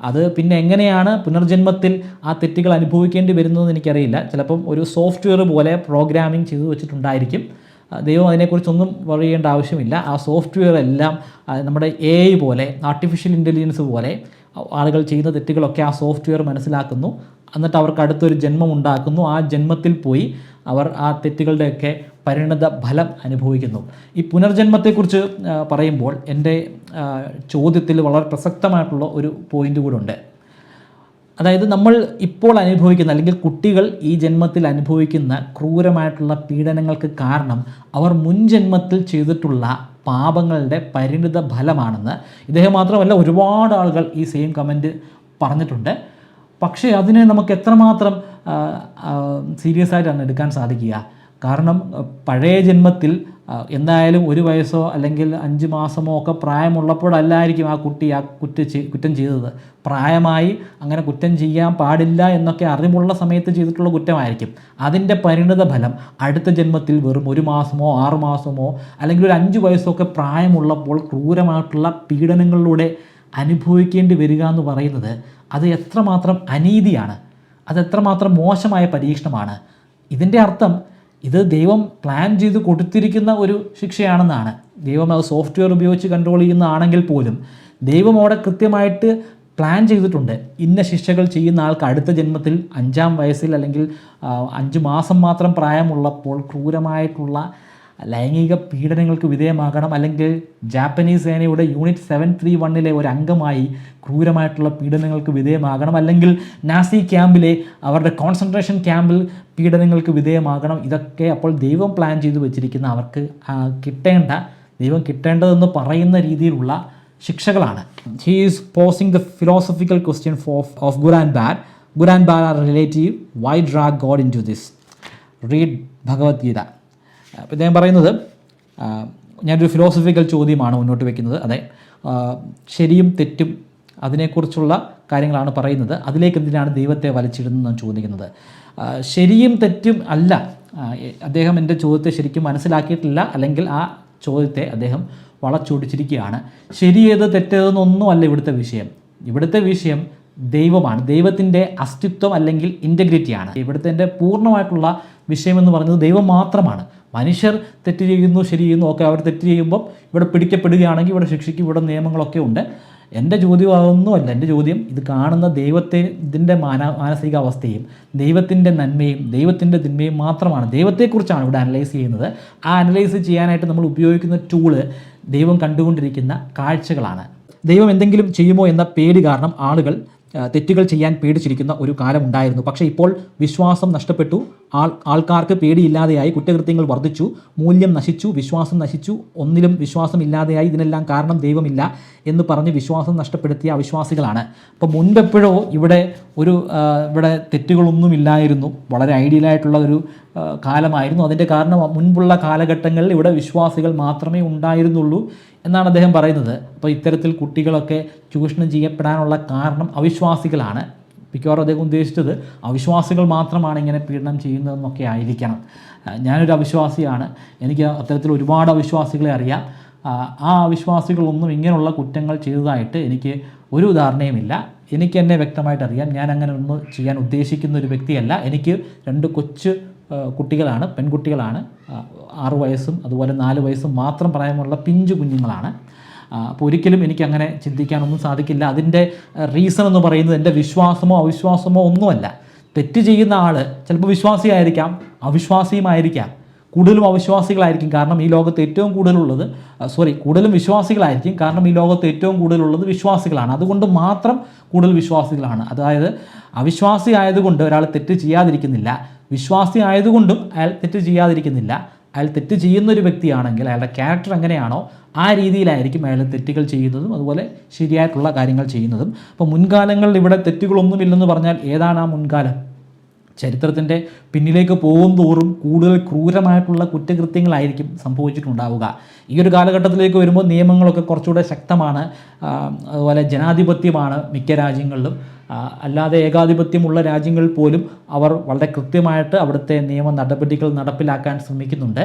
അത് പിന്നെ എങ്ങനെയാണ് പുനർജന്മത്തിൽ ആ തെറ്റുകൾ അനുഭവിക്കേണ്ടി വരുന്നതെന്ന് എനിക്കറിയില്ല. ചിലപ്പം ഒരു സോഫ്റ്റ്വെയർ പോലെ പ്രോഗ്രാമിംഗ് ചെയ്തു വെച്ചിട്ടുണ്ടായിരിക്കും. ദൈവം അതിനെക്കുറിച്ചൊന്നും പറയേണ്ട ആവശ്യമില്ല. ആ സോഫ്റ്റ്വെയർ എല്ലാം നമ്മുടെ AI പോലെ, ആർട്ടിഫിഷ്യൽ ഇൻ്റലിജൻസ് പോലെ ആളുകൾ ചെയ്യുന്ന തെറ്റുകളൊക്കെ ആ സോഫ്റ്റ്വെയർ മനസ്സിലാക്കുന്നു. എന്നിട്ട് അവർക്ക് അടുത്തൊരു ജന്മം ഉണ്ടാക്കുന്നു. ആ ജന്മത്തിൽ പോയി അവർ ആ തെറ്റുകളുടെയൊക്കെ പരിണിത ഫലം അനുഭവിക്കുന്നു. ഈ പുനർജന്മത്തെക്കുറിച്ച് പറയുമ്പോൾ എൻ്റെ ചോദ്യത്തിൽ വളരെ പ്രസക്തമായിട്ടുള്ള ഒരു പോയിൻ്റ് കൂടെ ഉണ്ട്. അതായത് നമ്മൾ ഇപ്പോൾ അനുഭവിക്കുന്ന, അല്ലെങ്കിൽ കുട്ടികൾ ഈ ജന്മത്തിൽ അനുഭവിക്കുന്ന ക്രൂരമായിട്ടുള്ള പീഡനങ്ങൾക്ക് കാരണം അവർ മുൻ ജന്മത്തിൽ ചെയ്തിട്ടുള്ള പാപങ്ങളുടെ പരിണിത ഫലമാണെന്ന് ഇദ്ദേഹം മാത്രമല്ല ഒരുപാട് ആളുകൾ ഈ സെയിം കമൻറ്റ് പറഞ്ഞിട്ടുണ്ട്. പക്ഷേ അതിനെ നമുക്ക് എത്രമാത്രം സീരിയസ് ആയിട്ടാണ് എടുക്കാൻ സാധിക്കുക? കാരണം പഴയ ജന്മത്തിൽ എന്തായാലും 1 വയസ്സോ അല്ലെങ്കിൽ 5 മാസമോ ഒക്കെ പ്രായമുള്ളപ്പോഴല്ലായിരിക്കും ആ കുട്ടി ആ കുറ്റം ചെയ്തത്. പ്രായമായി അങ്ങനെ കുറ്റം ചെയ്യാൻ പാടില്ല എന്നൊക്കെ അറിവുള്ള സമയത്ത് ചെയ്തിട്ടുള്ള കുറ്റമായിരിക്കും. അതിൻ്റെ പരിണിത ഫലം അടുത്ത ജന്മത്തിൽ വെറും 1 മാസമോ 6 മാസമോ അല്ലെങ്കിൽ ഒരു 5 വയസ്സൊക്കെ പ്രായമുള്ളപ്പോൾ ക്രൂരമായിട്ടുള്ള പീഡനങ്ങളിലൂടെ അനുഭവിക്കേണ്ടി വരിക എന്ന് പറയുന്നത് അത് എത്രമാത്രം അനീതിയാണ്, അതെത്രമാത്രം മോശമായ പരീക്ഷണമാണ്. ഇതിൻ്റെ അർത്ഥം ഇത് ദൈവം പ്ലാൻ ചെയ്ത് കൊടുത്തിരിക്കുന്ന ഒരു ശിക്ഷയാണെന്നാണ്. ദൈവം അത് സോഫ്റ്റ്വെയർ ഉപയോഗിച്ച് കൺട്രോൾ ചെയ്യുന്നതാണെങ്കിൽ പോലും ദൈവം അവിടെ കൃത്യമായിട്ട് പ്ലാൻ ചെയ്തിട്ടുണ്ട്. ഇന്ന ശിക്ഷകൾ ചെയ്യുന്ന ആൾക്ക് അടുത്ത ജന്മത്തിൽ 5-ാം വയസ്സിൽ അല്ലെങ്കിൽ 5 മാസം മാത്രം പ്രായമുള്ളപ്പോൾ ക്രൂരമായിട്ടുള്ള ലൈംഗിക പീഡനങ്ങൾക്ക് വിധേയമാകണം, അല്ലെങ്കിൽ ജാപ്പനീസ് സേനയുടെ യൂണിറ്റ് 731 ഒരു അംഗമായി ക്രൂരമായിട്ടുള്ള പീഡനങ്ങൾക്ക് വിധേയമാകണം, അല്ലെങ്കിൽ നാസി ക്യാമ്പിലെ അവരുടെ കോൺസെൻട്രേഷൻ ക്യാമ്പിൽ പീഡനങ്ങൾക്ക് വിധേയമാകണം. ഇതൊക്കെ അപ്പോൾ ദൈവം പ്ലാൻ ചെയ്ത് വെച്ചിരിക്കുന്ന അവർക്ക് ദൈവം കിട്ടേണ്ടതെന്ന് പറയുന്ന രീതിയിലുള്ള ശിക്ഷകളാണ്. He is posing the philosophical question of good and bad. Good and bad are relative. Why drag God into this? Read Bhagavad Gita. അപ്പോൾ ഇദ്ദേഹം പറയുന്നത്, ഞാനൊരു ഫിലോസഫിക്കൽ ചോദ്യമാണ് മുന്നോട്ട് വയ്ക്കുന്നത്. അതെ, ശരിയും തെറ്റും അതിനെക്കുറിച്ചുള്ള കാര്യങ്ങളാണ് പറയുന്നത്. അതിലേക്ക് എന്തിനാണ് ദൈവത്തെ വലിച്ചിടുന്നതെന്ന് ചോദിക്കുന്നത്. ശരിയും തെറ്റും അല്ല, അദ്ദേഹം എൻ്റെ ചോദ്യത്തെ ശരിക്കും മനസ്സിലാക്കിയിട്ടില്ല, അല്ലെങ്കിൽ ആ ചോദ്യത്തെ അദ്ദേഹം വളച്ചൊടിച്ചിരിക്കുകയാണ്. ശരിയേത് തെറ്റേതെന്നൊന്നും അല്ല ഇവിടുത്തെ വിഷയം. ഇവിടുത്തെ വിഷയം ദൈവമാണ്, ദൈവത്തിൻ്റെ അസ്തിത്വം അല്ലെങ്കിൽ ഇൻറ്റഗ്രിറ്റിയാണ്. ഇവിടുത്തെ എൻ്റെ പൂർണ്ണമായിട്ടുള്ള വിഷയമെന്ന് പറയുന്നത് ദൈവം മാത്രമാണ്. മനുഷ്യർ തെറ്റ് ചെയ്യുന്നു, ശരി ചെയ്യുന്നു, ഒക്കെ അവർ തെറ്റ് ചെയ്യുമ്പം ഇവിടെ പിടിക്കപ്പെടുകയാണെങ്കിൽ ഇവിടെ ശിക്ഷയ്ക്ക് ഇവിടെ നിയമങ്ങളൊക്കെ ഉണ്ട്. എൻ്റെ ചോദ്യം അതൊന്നുമല്ല. എൻ്റെ ചോദ്യം ഇത് കാണുന്ന ദൈവത്തെ, ഇതിൻ്റെ മാനസികാവസ്ഥയും ദൈവത്തിൻ്റെ നന്മയും ദൈവത്തിൻ്റെ തിന്മയും മാത്രമാണ്. ദൈവത്തെക്കുറിച്ചാണ് ഇവിടെ അനലൈസ് ചെയ്യുന്നത്. ആ അനലൈസ് ചെയ്യാനായിട്ട് നമ്മൾ ഉപയോഗിക്കുന്ന ടൂള് ദൈവം കണ്ടുകൊണ്ടിരിക്കുന്ന കാഴ്ചകളാണ്. ദൈവം എന്തെങ്കിലും ചെയ്യുമോ എന്ന പേടി കാരണം ആളുകൾ തെറ്റുകൾ ചെയ്യാൻ പേടിച്ചിരിക്കുന്ന ഒരു കാലം ഉണ്ടായിരുന്നു. പക്ഷേ ഇപ്പോൾ വിശ്വാസം നഷ്ടപ്പെട്ടു. ആൾക്കാർക്ക് പേടിയില്ലാതെയായി, കുറ്റകൃത്യങ്ങൾ വർദ്ധിച്ചു, മൂല്യം നശിച്ചു, വിശ്വാസം നശിച്ചു, ഒന്നിലും വിശ്വാസം ഇല്ലാതെയായി. ഇതിനെല്ലാം കാരണം ദൈവമില്ല എന്ന് പറഞ്ഞ് വിശ്വാസം നഷ്ടപ്പെടുത്തിയ അവിശ്വാസികളാണ്. അപ്പോൾ മുൻപെപ്പോഴോ ഇവിടെ തെറ്റുകളൊന്നുമില്ലായിരുന്നു, വളരെ ഐഡിയലായിട്ടുള്ള ഒരു കാലമായിരുന്നു. അതിൻ്റെ കാരണം മുൻപുള്ള കാലഘട്ടങ്ങളിൽ ഇവിടെ വിശ്വാസികൾ മാത്രമേ ഉണ്ടായിരുന്നുള്ളൂ എന്നാണ് അദ്ദേഹം പറയുന്നത്. അപ്പോൾ ഇത്തരത്തിൽ കുട്ടികളൊക്കെ ചൂഷണം ചെയ്യപ്പെടാനുള്ള കാരണം അവിശ്വാസികളാണ്. മിക്കവാറും അദ്ദേഹം ഉദ്ദേശിച്ചത് അവിശ്വാസികൾ മാത്രമാണ് ഇങ്ങനെ പീഡനം ചെയ്യുന്നതെന്നൊക്കെ ആയിരിക്കണം. ഞാനൊരു അവിശ്വാസിയാണ്, എനിക്ക് അത്തരത്തിൽ ഒരുപാട് അവിശ്വാസികളെ അറിയാം. ആ അവിശ്വാസികളൊന്നും ഇങ്ങനെയുള്ള കുറ്റങ്ങൾ ചെയ്തതായിട്ട് എനിക്ക് ഒരു ധാരണയുമില്ല. എനിക്ക് എന്നെ വ്യക്തമായിട്ട് അറിയാം. ഞാൻ അങ്ങനെ ഒന്നും ചെയ്യാൻ ഉദ്ദേശിക്കുന്ന ഒരു വ്യക്തിയല്ല. എനിക്ക് 2 കൊച്ചു കുട്ടികളാണ്, പെൺകുട്ടികളാണ്. 6 വയസ്സും അതുപോലെ 4 വയസ്സും മാത്രം പ്രായമുള്ള പിഞ്ചു കുഞ്ഞുങ്ങളാണ്. അപ്പോൾ ഒരിക്കലും എനിക്കങ്ങനെ ചിന്തിക്കാനൊന്നും സാധിക്കില്ല. അതിൻ്റെ റീസൺ എന്ന് പറയുന്നത് എൻ്റെ വിശ്വാസമോ അവിശ്വാസമോ ഒന്നുമല്ല. തെറ്റ് ചെയ്യുന്ന ആൾ ചിലപ്പോൾ വിശ്വാസിയായിരിക്കാം, അവിശ്വാസിയുമായിരിക്കാം. കൂടുതലും അവിശ്വാസികളായിരിക്കും, കാരണം ഈ ലോകത്ത് ഏറ്റവും കൂടുതലും വിശ്വാസികളായിരിക്കും, കാരണം ഈ ലോകത്ത് ഏറ്റവും കൂടുതലുള്ളത് വിശ്വാസികളാണ്. അതുകൊണ്ട് മാത്രം കൂടുതൽ വിശ്വാസികളാണ്. അതായത് അവിശ്വാസി ആയതുകൊണ്ട് ഒരാൾ തെറ്റ് ചെയ്യാതിരിക്കുന്നില്ല, വിശ്വാസി ആയതുകൊണ്ടും അയാൾ തെറ്റ് ചെയ്യാതിരിക്കുന്നില്ല. അയാൾ തെറ്റ് ചെയ്യുന്നൊരു വ്യക്തിയാണെങ്കിൽ അയാളുടെ ക്യാരക്ടർ എങ്ങനെയാണോ ആ രീതിയിലായിരിക്കും അയാൾ തെറ്റുകൾ ചെയ്യുന്നതും അതുപോലെ ശരിയായിട്ടുള്ള കാര്യങ്ങൾ ചെയ്യുന്നതും. അപ്പോൾ മുൻകാലങ്ങളിൽ ഇവിടെ തെറ്റുകളൊന്നുമില്ലെന്ന് പറഞ്ഞാൽ ഏതാണ് ആ മുൻകാലം? ചരിത്രത്തിൻ്റെ പിന്നിലേക്ക് പോകും തോറും കൂടുതൽ ക്രൂരമായിട്ടുള്ള കുറ്റകൃത്യങ്ങളായിരിക്കും സംഭവിച്ചിട്ടുണ്ടാവുക. ഈ ഒരു കാലഘട്ടത്തിലേക്ക് വരുമ്പോൾ നിയമങ്ങളൊക്കെ കുറച്ചുകൂടെ ശക്തമാണ്, അതുപോലെ ജനാധിപത്യമാണ് മിക്ക രാജ്യങ്ങളിലും. അല്ലാതെ ഏകാധിപത്യമുള്ള രാജ്യങ്ങളിൽ പോലും അവർ വളരെ കൃത്യമായിട്ട് അവിടുത്തെ നിയമ നടപടികൾ നടപ്പിലാക്കാൻ ശ്രമിക്കുന്നുണ്ട്.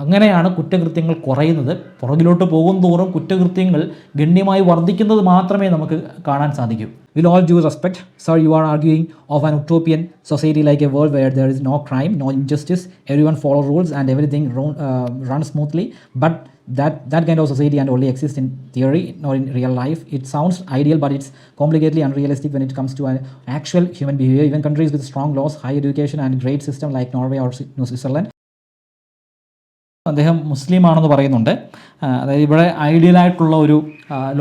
അങ്ങനെയാണ് കുറ്റകൃത്യങ്ങൾ കുറയുന്നത്. പുറകിലോട്ട് പോകും തോറും കുറ്റകൃത്യങ്ങൾ ഗണ്യമായി വർദ്ധിക്കുന്നത് മാത്രമേ നമുക്ക് കാണാൻ സാധിക്കൂ. With all due respect, sir, you are arguing of an utopian society like a world where there is no crime, no injustice, everyone follows rules and everything runs smoothly. But that kind of society and only exists in theory, not in real life. It sounds ideal, but it's completely unrealistic when it comes to an actual human behavior. Even countries with strong laws, high education and great system like Norway or Switzerland. അദ്ദേഹം മുസ്ലിമാണെന്ന് പറയുന്നുണ്ട്. അതായത് ഇവിടെ ഐഡിയലായിട്ടുള്ള ഒരു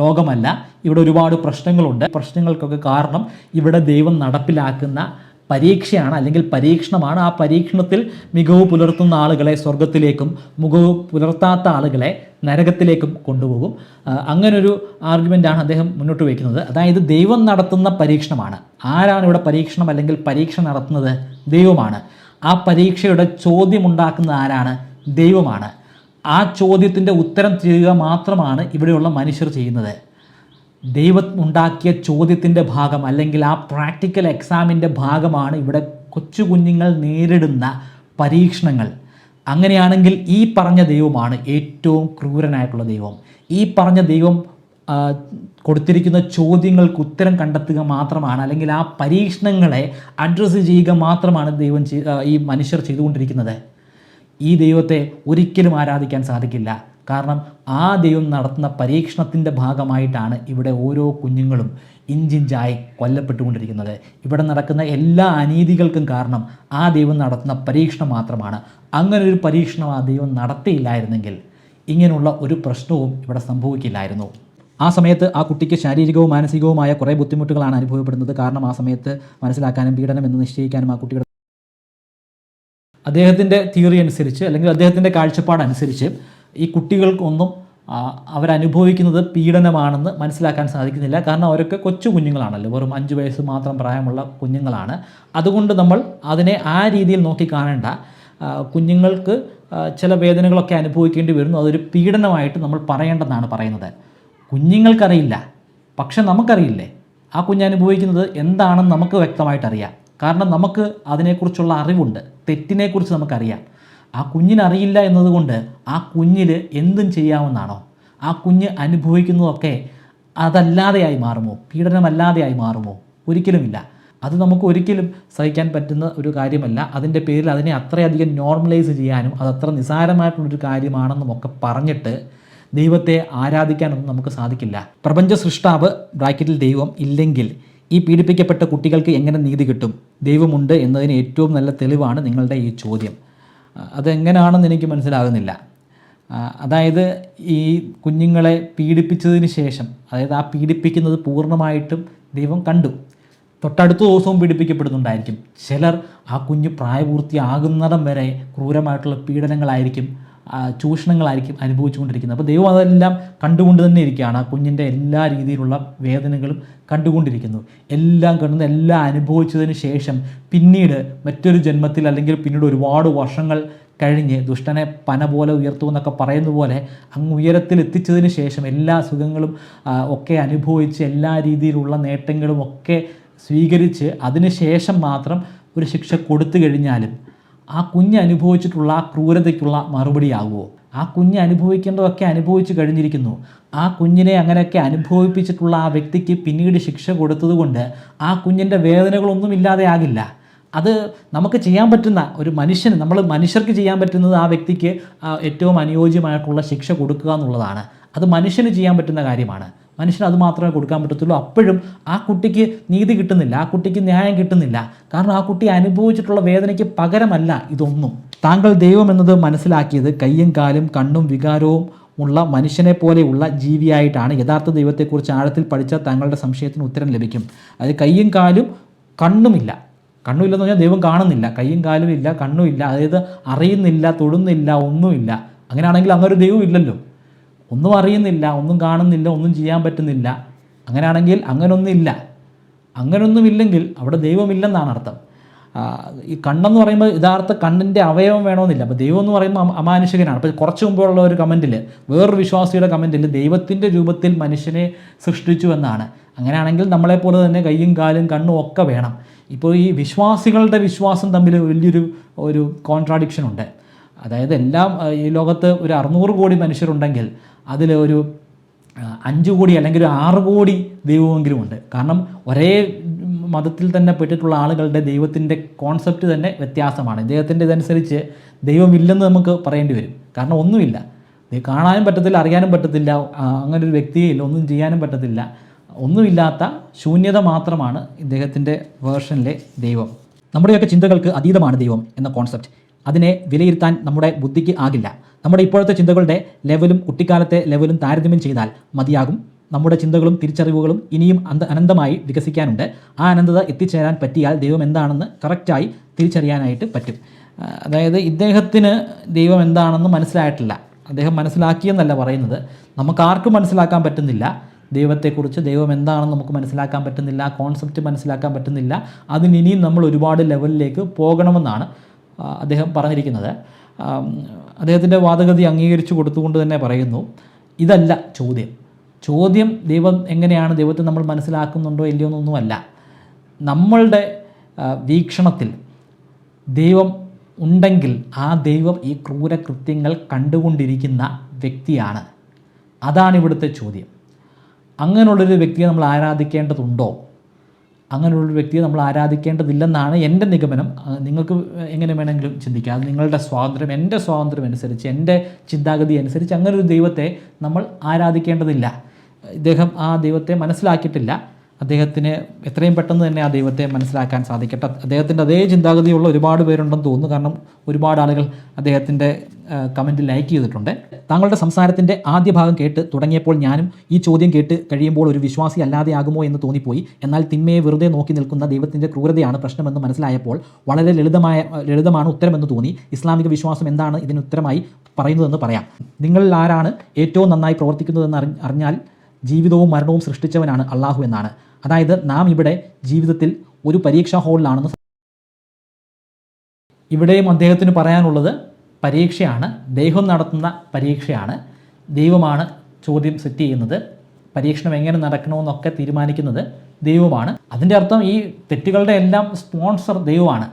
ലോകമല്ല, ഇവിടെ ഒരുപാട് പ്രശ്നങ്ങളുണ്ട്. പ്രശ്നങ്ങൾക്കൊക്കെ കാരണം ഇവിടെ ദൈവം നടപ്പിലാക്കുന്ന പരീക്ഷയാണ്, അല്ലെങ്കിൽ പരീക്ഷണമാണ്. ആ പരീക്ഷണത്തിൽ മികവ് പുലർത്തുന്ന ആളുകളെ സ്വർഗത്തിലേക്കും മികവ് പുലർത്താത്ത ആളുകളെ നരകത്തിലേക്കും കൊണ്ടുപോകും. അങ്ങനൊരു ആർഗ്യുമെൻ്റാണ് അദ്ദേഹം മുന്നോട്ട് വയ്ക്കുന്നത്. അതായത് ദൈവം നടത്തുന്ന പരീക്ഷണമാണ്. ആരാണ് ഇവിടെ പരീക്ഷണം അല്ലെങ്കിൽ പരീക്ഷ നടത്തുന്നത്? ദൈവമാണ്. ആ പരീക്ഷയുടെ ചോദ്യമുണ്ടാക്കുന്ന ആരാണ്? ദൈവമാണ്. ആ ചോദ്യത്തിൻ്റെ ഉത്തരം ചെയ്യുക മാത്രമാണ് ഇവിടെയുള്ള മനുഷ്യർ ചെയ്യുന്നത്. ദൈവം ഉണ്ടാക്കിയ ചോദ്യത്തിൻ്റെ ഭാഗം അല്ലെങ്കിൽ ആ പ്രാക്ടിക്കൽ എക്സാമിൻ്റെ ഭാഗമാണ് ഇവിടെ കൊച്ചു കുഞ്ഞുങ്ങൾ നേരിടുന്ന പരീക്ഷണങ്ങൾ. അങ്ങനെയാണെങ്കിൽ ഈ പറഞ്ഞ ദൈവമാണ് ഏറ്റവും ക്രൂരനായിട്ടുള്ള ദൈവം. ഈ പറഞ്ഞ ദൈവം കൊടുത്തിരിക്കുന്ന ചോദ്യങ്ങൾക്ക് ഉത്തരം കണ്ടെത്തുക മാത്രമാണ്, അല്ലെങ്കിൽ ആ പരീക്ഷണങ്ങളെ അഡ്രസ്സ് ചെയ്യുക മാത്രമാണ് ഈ മനുഷ്യർ ചെയ്തുകൊണ്ടിരിക്കുന്നത്. ഈ ദൈവത്തെ ഒരിക്കലും ആരാധിക്കാൻ സാധിക്കില്ല. കാരണം ആ ദൈവം നടത്തുന്ന പരീക്ഷണത്തിൻ്റെ ഭാഗമായിട്ടാണ് ഇവിടെ ഓരോ കുഞ്ഞുങ്ങളും ഇഞ്ചിഞ്ചായി കൊല്ലപ്പെട്ടുകൊണ്ടിരിക്കുന്നത്. ഇവിടെ നടക്കുന്ന എല്ലാ അനീതികൾക്കും കാരണം ആ ദൈവം നടത്തുന്ന പരീക്ഷണം മാത്രമാണ്. അങ്ങനൊരു പരീക്ഷണം ആ ദൈവം നടത്തിയില്ലായിരുന്നെങ്കിൽ ഇങ്ങനെയുള്ള ഒരു പ്രശ്നവും ഇവിടെ സംഭവിക്കില്ലായിരുന്നു. ആ സമയത്ത് ആ കുട്ടിക്ക് ശാരീരികവും മാനസികവുമായ കുറേ ബുദ്ധിമുട്ടുകളാണ് അനുഭവപ്പെടുന്നത്. കാരണം ആ സമയത്ത് മനസ്സിലാക്കാനും പീഡനം എന്ന് നിശ്ചയിക്കാനും ആ കുട്ടിയുടെ അദ്ദേഹത്തിൻ്റെ തിയറി അനുസരിച്ച് അല്ലെങ്കിൽ അദ്ദേഹത്തിൻ്റെ കാഴ്ചപ്പാടനുസരിച്ച് ഈ കുട്ടികൾക്കൊന്നും അവരനുഭവിക്കുന്നത് പീഡനമാണെന്ന് മനസ്സിലാക്കാൻ സാധിക്കുന്നില്ല. കാരണം അവരൊക്കെ കൊച്ചു കുഞ്ഞുങ്ങളാണല്ലോ, വെറും 5 വയസ്സ് മാത്രം പ്രായമുള്ള കുഞ്ഞുങ്ങളാണ്. അതുകൊണ്ട് നമ്മൾ അതിനെ ആ രീതിയിൽ നോക്കിക്കാണേണ്ട. കുഞ്ഞുങ്ങൾക്ക് ചില വേദനകളൊക്കെ അനുഭവിക്കേണ്ടി വരുന്നു, അതൊരു പീഡനമായിട്ട് നമ്മൾ പറയേണ്ടെന്നാണ് പറയുന്നത്. കുഞ്ഞുങ്ങൾക്കറിയില്ല, പക്ഷെ നമുക്കറിയില്ലേ ആ കുഞ്ഞനുഭവിക്കുന്നത് എന്താണെന്ന് നമുക്ക് വ്യക്തമായിട്ടറിയാം. കാരണം നമുക്ക് അതിനെക്കുറിച്ചുള്ള അറിവുണ്ട്, തെറ്റിനെക്കുറിച്ച് നമുക്കറിയാം. ആ കുഞ്ഞിനറിയില്ല എന്നതുകൊണ്ട് ആ കുഞ്ഞിന് എന്തും ചെയ്യാമെന്നാണോ? ആ കുഞ്ഞ് അനുഭവിക്കുന്നതൊക്കെ അതല്ലാതെയായി മാറുമോ? പീഡനമല്ലാതെയായി മാറുമോ? ഒരിക്കലുമില്ല. അത് നമുക്ക് ഒരിക്കലും സഹിക്കാൻ പറ്റുന്ന ഒരു കാര്യമല്ല. അതിൻ്റെ പേരിൽ അതിനെ അത്രയധികം നോർമലൈസ് ചെയ്യാനും അതത്ര നിസ്സാരമായിട്ടുള്ളൊരു കാര്യമാണെന്നും ഒക്കെ പറഞ്ഞിട്ട് ദൈവത്തെ ആരാധിക്കാനൊന്നും നമുക്ക് സാധിക്കില്ല. പ്രപഞ്ച സൃഷ്ടാവ് ബ്രാക്കറ്റിൽ ദൈവം ഇല്ലെങ്കിൽ ഈ പീഡിപ്പിക്കപ്പെട്ട കുട്ടികൾക്ക് എങ്ങനെ നീതി കിട്ടും? ദൈവമുണ്ട് എന്നതിന് ഏറ്റവും നല്ല തെളിവാണ് നിങ്ങളുടെ ഈ ചോദ്യം. അതെങ്ങനെയാണെന്ന് എനിക്ക് മനസ്സിലാകുന്നില്ല. അതായത് ഈ കുഞ്ഞുങ്ങളെ പീഡിപ്പിച്ചതിന് ശേഷം, അതായത് ആ പീഡിപ്പിക്കുന്നത് പൂർണ്ണമായിട്ടും ദൈവം കണ്ടു. തൊട്ടടുത്ത ദിവസവും പീഡിപ്പിക്കപ്പെടുന്നുണ്ടായിരിക്കും. ചിലർ ആ കുഞ്ഞ് പ്രായപൂർത്തിയാകുന്നിടം വരെ ക്രൂരമായിട്ടുള്ള പീഡനങ്ങളായിരിക്കും, ചൂഷണങ്ങളായിരിക്കും അനുഭവിച്ചുകൊണ്ടിരിക്കുന്നത്. അപ്പോൾ ദൈവം അതെല്ലാം കണ്ടുകൊണ്ട് തന്നെ ഇരിക്കുകയാണ്. ആ കുഞ്ഞിൻ്റെ എല്ലാ രീതിയിലുള്ള വേദനകളും കണ്ടുകൊണ്ടിരിക്കുന്നു. എല്ലാം കണ്ടു, എല്ലാം അനുഭവിച്ചതിന് ശേഷം പിന്നീട് മറ്റൊരു ജന്മത്തിൽ അല്ലെങ്കിൽ പിന്നീട് ഒരുപാട് വർഷങ്ങൾ കഴിഞ്ഞ് ദുഷ്ടനെ പന പോലെ ഉയർത്തുമെന്നൊക്കെ പറയുന്ന പോലെ അങ്ങ് ഉയരത്തിൽ എത്തിച്ചതിന് ശേഷം എല്ലാ സുഖങ്ങളും ഒക്കെ അനുഭവിച്ച് എല്ലാ രീതിയിലുള്ള നേട്ടങ്ങളും ഒക്കെ സ്വീകരിച്ച് അതിന് ശേഷം മാത്രം ഒരു ശിക്ഷ കൊടുത്തു കഴിഞ്ഞാലും ആ കുഞ്ഞ് അനുഭവിച്ചിട്ടുള്ള ആ ക്രൂരതയ്ക്കുള്ള മറുപടിയാകുമോ? ആ കുഞ്ഞ് അനുഭവിക്കേണ്ടതൊക്കെ അനുഭവിച്ച് കഴിഞ്ഞിരിക്കുന്നു. ആ കുഞ്ഞിനെ അങ്ങനെയൊക്കെ അനുഭവിപ്പിച്ചിട്ടുള്ള ആ വ്യക്തിക്ക് പിന്നീട് ശിക്ഷ കൊടുത്തതുകൊണ്ട് ആ കുഞ്ഞിൻ്റെ വേദനകളൊന്നും ഇല്ലാതെ ആകില്ല. അത് നമുക്ക് ചെയ്യാൻ പറ്റുന്ന ഒരു മനുഷ്യന്, മനുഷ്യർക്ക് ചെയ്യാൻ പറ്റുന്നത് ആ വ്യക്തിക്ക് ഏറ്റവും അനുയോജ്യമായിട്ടുള്ള ശിക്ഷ കൊടുക്കുക എന്നുള്ളതാണ്. അത് മനുഷ്യന് ചെയ്യാൻ പറ്റുന്ന കാര്യമാണ്. മനുഷ്യന് അത് മാത്രമേ കൊടുക്കാൻ പറ്റത്തുള്ളൂ. അപ്പോഴും ആ കുട്ടിക്ക് നീതി കിട്ടുന്നില്ല, ആ കുട്ടിക്ക് ന്യായം കിട്ടുന്നില്ല. കാരണം ആ കുട്ടി അനുഭവിച്ചിട്ടുള്ള വേദനയ്ക്ക് പകരമല്ല ഇതൊന്നും. താങ്കൾ ദൈവം എന്നത് മനസ്സിലാക്കിയത് കയ്യും കാലും കണ്ണും വികാരവും ഉള്ള മനുഷ്യനെ പോലെയുള്ള ജീവിയായിട്ടാണ്. യഥാർത്ഥ ദൈവത്തെക്കുറിച്ച് ആഴത്തിൽ പഠിച്ചാൽ താങ്കളുടെ സംശയത്തിന് ഉത്തരം ലഭിക്കും. അത് കയ്യും കാലും കണ്ണുമില്ല, കണ്ണുമില്ലെന്ന് പറഞ്ഞാൽ ദൈവം കാണുന്നില്ല, കയ്യും കാലും ഇല്ല, കണ്ണുമില്ല, അതായത് അറിയുന്നില്ല, തൊടുന്നില്ല, ഒന്നുമില്ല. അങ്ങനെയാണെങ്കിൽ അങ്ങനൊരു ദൈവം ഇല്ലല്ലോ. ഒന്നും അറിയുന്നില്ല, ഒന്നും കാണുന്നില്ല, ഒന്നും ചെയ്യാൻ പറ്റുന്നില്ല. അങ്ങനെയാണെങ്കിൽ അങ്ങനൊന്നുമില്ല. അങ്ങനൊന്നുമില്ലെങ്കിൽ അവിടെ ദൈവമില്ലെന്നാണ് അർത്ഥം. ഈ കണ്ണെന്ന് പറയുമ്പോൾ യഥാർത്ഥ കണ്ണിൻ്റെ അവയവം വേണമെന്നില്ല. അപ്പോൾ ദൈവം എന്ന് പറയുമ്പോൾ അമാനുഷികനാണ്. അപ്പോൾ കുറച്ച് മുമ്പുള്ള ഒരു കമൻറ്റിൽ, വേറൊരു വിശ്വാസിയുടെ കമൻറ്റിൽ ദൈവത്തിൻ്റെ രൂപത്തിൽ മനുഷ്യനെ സൃഷ്ടിച്ചു എന്നാണ്. അങ്ങനെയാണെങ്കിൽ നമ്മളെപ്പോലെ തന്നെ കയ്യും കാലും കണ്ണും ഒക്കെ വേണം. ഇപ്പോൾ ഈ വിശ്വാസികളുടെ വിശ്വാസം തമ്മിൽ വലിയൊരു കോൺട്രാഡിക്ഷൻ ഉണ്ട്. അതായത് ഈ ലോകത്ത് ഒരു 600 കോടി മനുഷ്യരുണ്ടെങ്കിൽ അതിൽ ഒരു 5 കോടി അല്ലെങ്കിൽ ഒരു 6 കോടി ദൈവമെങ്കിലും ഉണ്ട്. കാരണം ഒരേ മതത്തിൽ തന്നെ പെട്ടിട്ടുള്ള ആളുകളുടെ ദൈവത്തിൻ്റെ കോൺസെപ്റ്റ് തന്നെ വ്യത്യാസമാണ്. ഇദ്ദേഹത്തിൻ്റെ ഇതനുസരിച്ച് ദൈവമില്ലെന്ന് നമുക്ക് പറയേണ്ടി വരും. കാരണം ഒന്നുമില്ല, കാണാനും പറ്റത്തില്ല, അറിയാനും പറ്റത്തില്ല, അങ്ങനൊരു വ്യക്തിയില്ല, ഒന്നും ചെയ്യാനും പറ്റത്തില്ല. ഒന്നുമില്ലാത്ത ശൂന്യത മാത്രമാണ് ഇദ്ദേഹത്തിൻ്റെ വേർഷനിലെ ദൈവം. നമ്മുടെയൊക്കെ ചിന്തകൾക്ക് അതീതമാണ് ദൈവം എന്ന കോൺസെപ്റ്റ്. അതിനെ വിലയിരുത്താൻ നമ്മുടെ ബുദ്ധിക്ക് ആകില്ല. നമ്മുടെ ഇപ്പോഴത്തെ ചിന്തകളുടെ ലെവലും കുട്ടിക്കാലത്തെ ലെവലും താരതമ്യം ചെയ്താൽ മതിയാകും. നമ്മുടെ ചിന്തകളും തിരിച്ചറിവുകളും ഇനിയും അനന്തമായി വികസിക്കാനുണ്ട്. ആ അനന്തത എത്തിച്ചേരാൻ പറ്റിയാൽ ദൈവം എന്താണെന്ന് കറക്റ്റായി തിരിച്ചറിയാനായിട്ട് പറ്റും. അതായത് ഇദ്ദേഹത്തിന് ദൈവം എന്താണെന്ന് മനസ്സിലായിട്ടില്ല. അദ്ദേഹം മനസ്സിലാക്കിയെന്നല്ല പറയുന്നത്. നമുക്കാർക്കും മനസ്സിലാക്കാൻ പറ്റുന്നില്ല ദൈവത്തെക്കുറിച്ച്. ദൈവം എന്താണെന്ന് നമുക്ക് മനസ്സിലാക്കാൻ പറ്റുന്നില്ല, കോൺസെപ്റ്റ് മനസ്സിലാക്കാൻ പറ്റുന്നില്ല. അതിനിനിയും നമ്മൾ ഒരുപാട് ലെവലിലേക്ക് പോകണമെന്നാണ് അദ്ദേഹം പറഞ്ഞിരിക്കുന്നത്. അദ്ദേഹത്തിൻ്റെ വാദഗതി അംഗീകരിച്ചു കൊടുത്തുകൊണ്ട് തന്നെ പറയുന്നു, ഇതല്ല ചോദ്യം ദൈവം എങ്ങനെയാണ്, ദൈവത്തെ നമ്മൾ മനസ്സിലാക്കുന്നുണ്ടോ ഇല്ലയോ എന്നൊന്നുമല്ല. നമ്മളുടെ വീക്ഷണത്തിൽ ദൈവം ഉണ്ടെങ്കിൽ ആ ദൈവം ഈ ക്രൂരകൃത്യങ്ങൾ കണ്ടുകൊണ്ടിരിക്കുന്ന വ്യക്തിയാണ്. അതാണ് ഇവിടുത്തെ ചോദ്യം. അങ്ങനെയുള്ളൊരു വ്യക്തിയെ നമ്മൾ ആരാധിക്കേണ്ടതുണ്ടോ? അങ്ങനെയുള്ളൊരു വ്യക്തിയെ നമ്മൾ ആരാധിക്കേണ്ടതില്ലെന്നാണ് എൻ്റെ നിഗമനം. നിങ്ങൾക്ക് എങ്ങനെ വേണമെങ്കിലും ചിന്തിക്കാം. അത് നിങ്ങളുടെ സ്വാതന്ത്ര്യം. എൻ്റെ സ്വാതന്ത്ര്യം അനുസരിച്ച്, എൻ്റെ ചിന്താഗതി അനുസരിച്ച് അങ്ങനൊരു ദൈവത്തെ നമ്മൾ ആരാധിക്കേണ്ടതില്ല. ഇദ്ദേഹം ആ ദൈവത്തെ മനസ്സിലാക്കിയിട്ടില്ല. അദ്ദേഹത്തിന് എത്രയും പെട്ടെന്ന് തന്നെ ആ ദൈവത്തെ മനസ്സിലാക്കാൻ സാധിക്കട്ടെ. അദ്ദേഹത്തിൻ്റെ അതേ ചിന്താഗതിയുള്ള ഒരുപാട് പേരുണ്ടെന്ന് തോന്നുന്നു. കാരണം ഒരുപാട് ആളുകൾ അദ്ദേഹത്തിൻ്റെ കമൻറ്റ് ലൈക്ക് ചെയ്തിട്ടുണ്ട്. താങ്കളുടെ സംസാരത്തിൻ്റെ ആദ്യ ഭാഗം കേട്ട് തുടങ്ങിയപ്പോൾ ഞാനും ഈ ചോദ്യം കേട്ട് കഴിയുമ്പോൾ ഒരു വിശ്വാസി അല്ലാതെ ആകുമോ എന്ന് തോന്നിപ്പോയി. എന്നാൽ തിന്മയെ വെറുതെ നോക്കി നിൽക്കുന്ന ദൈവത്തിൻ്റെ ക്രൂരതയാണ് പ്രശ്നമെന്ന് മനസ്സിലായപ്പോൾ വളരെ ലളിതമാണ് ഉത്തരമെന്ന് തോന്നി. ഇസ്ലാമിക വിശ്വാസം എന്താണ് ഇതിന് ഉത്തരമായി പറയുന്നതെന്ന് പറയാം. നിങ്ങളിൽ ആരാണ് ഏറ്റവും നന്നായി പ്രവർത്തിക്കുന്നതെന്ന് അറിഞ്ഞാൽ ജീവിതവും മരണവും സൃഷ്ടിച്ചവനാണ് അള്ളാഹു എന്നാണ്. അതായത് നാം ഇവിടെ ജീവിതത്തിൽ ഒരു പരീക്ഷാ ഹാളിലാണെന്ന്. ഇവിടെയും അദ്ദേഹത്തിന് പറയാനുള്ളത് പരീക്ഷയാണ്, ദൈവം നടത്തുന്ന പരീക്ഷയാണ്. ദൈവമാണ് ചോദ്യം സെറ്റ് ചെയ്യുന്നത്. പരീക്ഷണം എങ്ങനെ നടക്കണമെന്നൊക്കെ തീരുമാനിക്കുന്നത് ദൈവമാണ്. അതിൻ്റെ അർത്ഥം ഈ തെറ്റുകളുടെ എല്ലാം സ്പോൺസർ ദൈവമാണ്.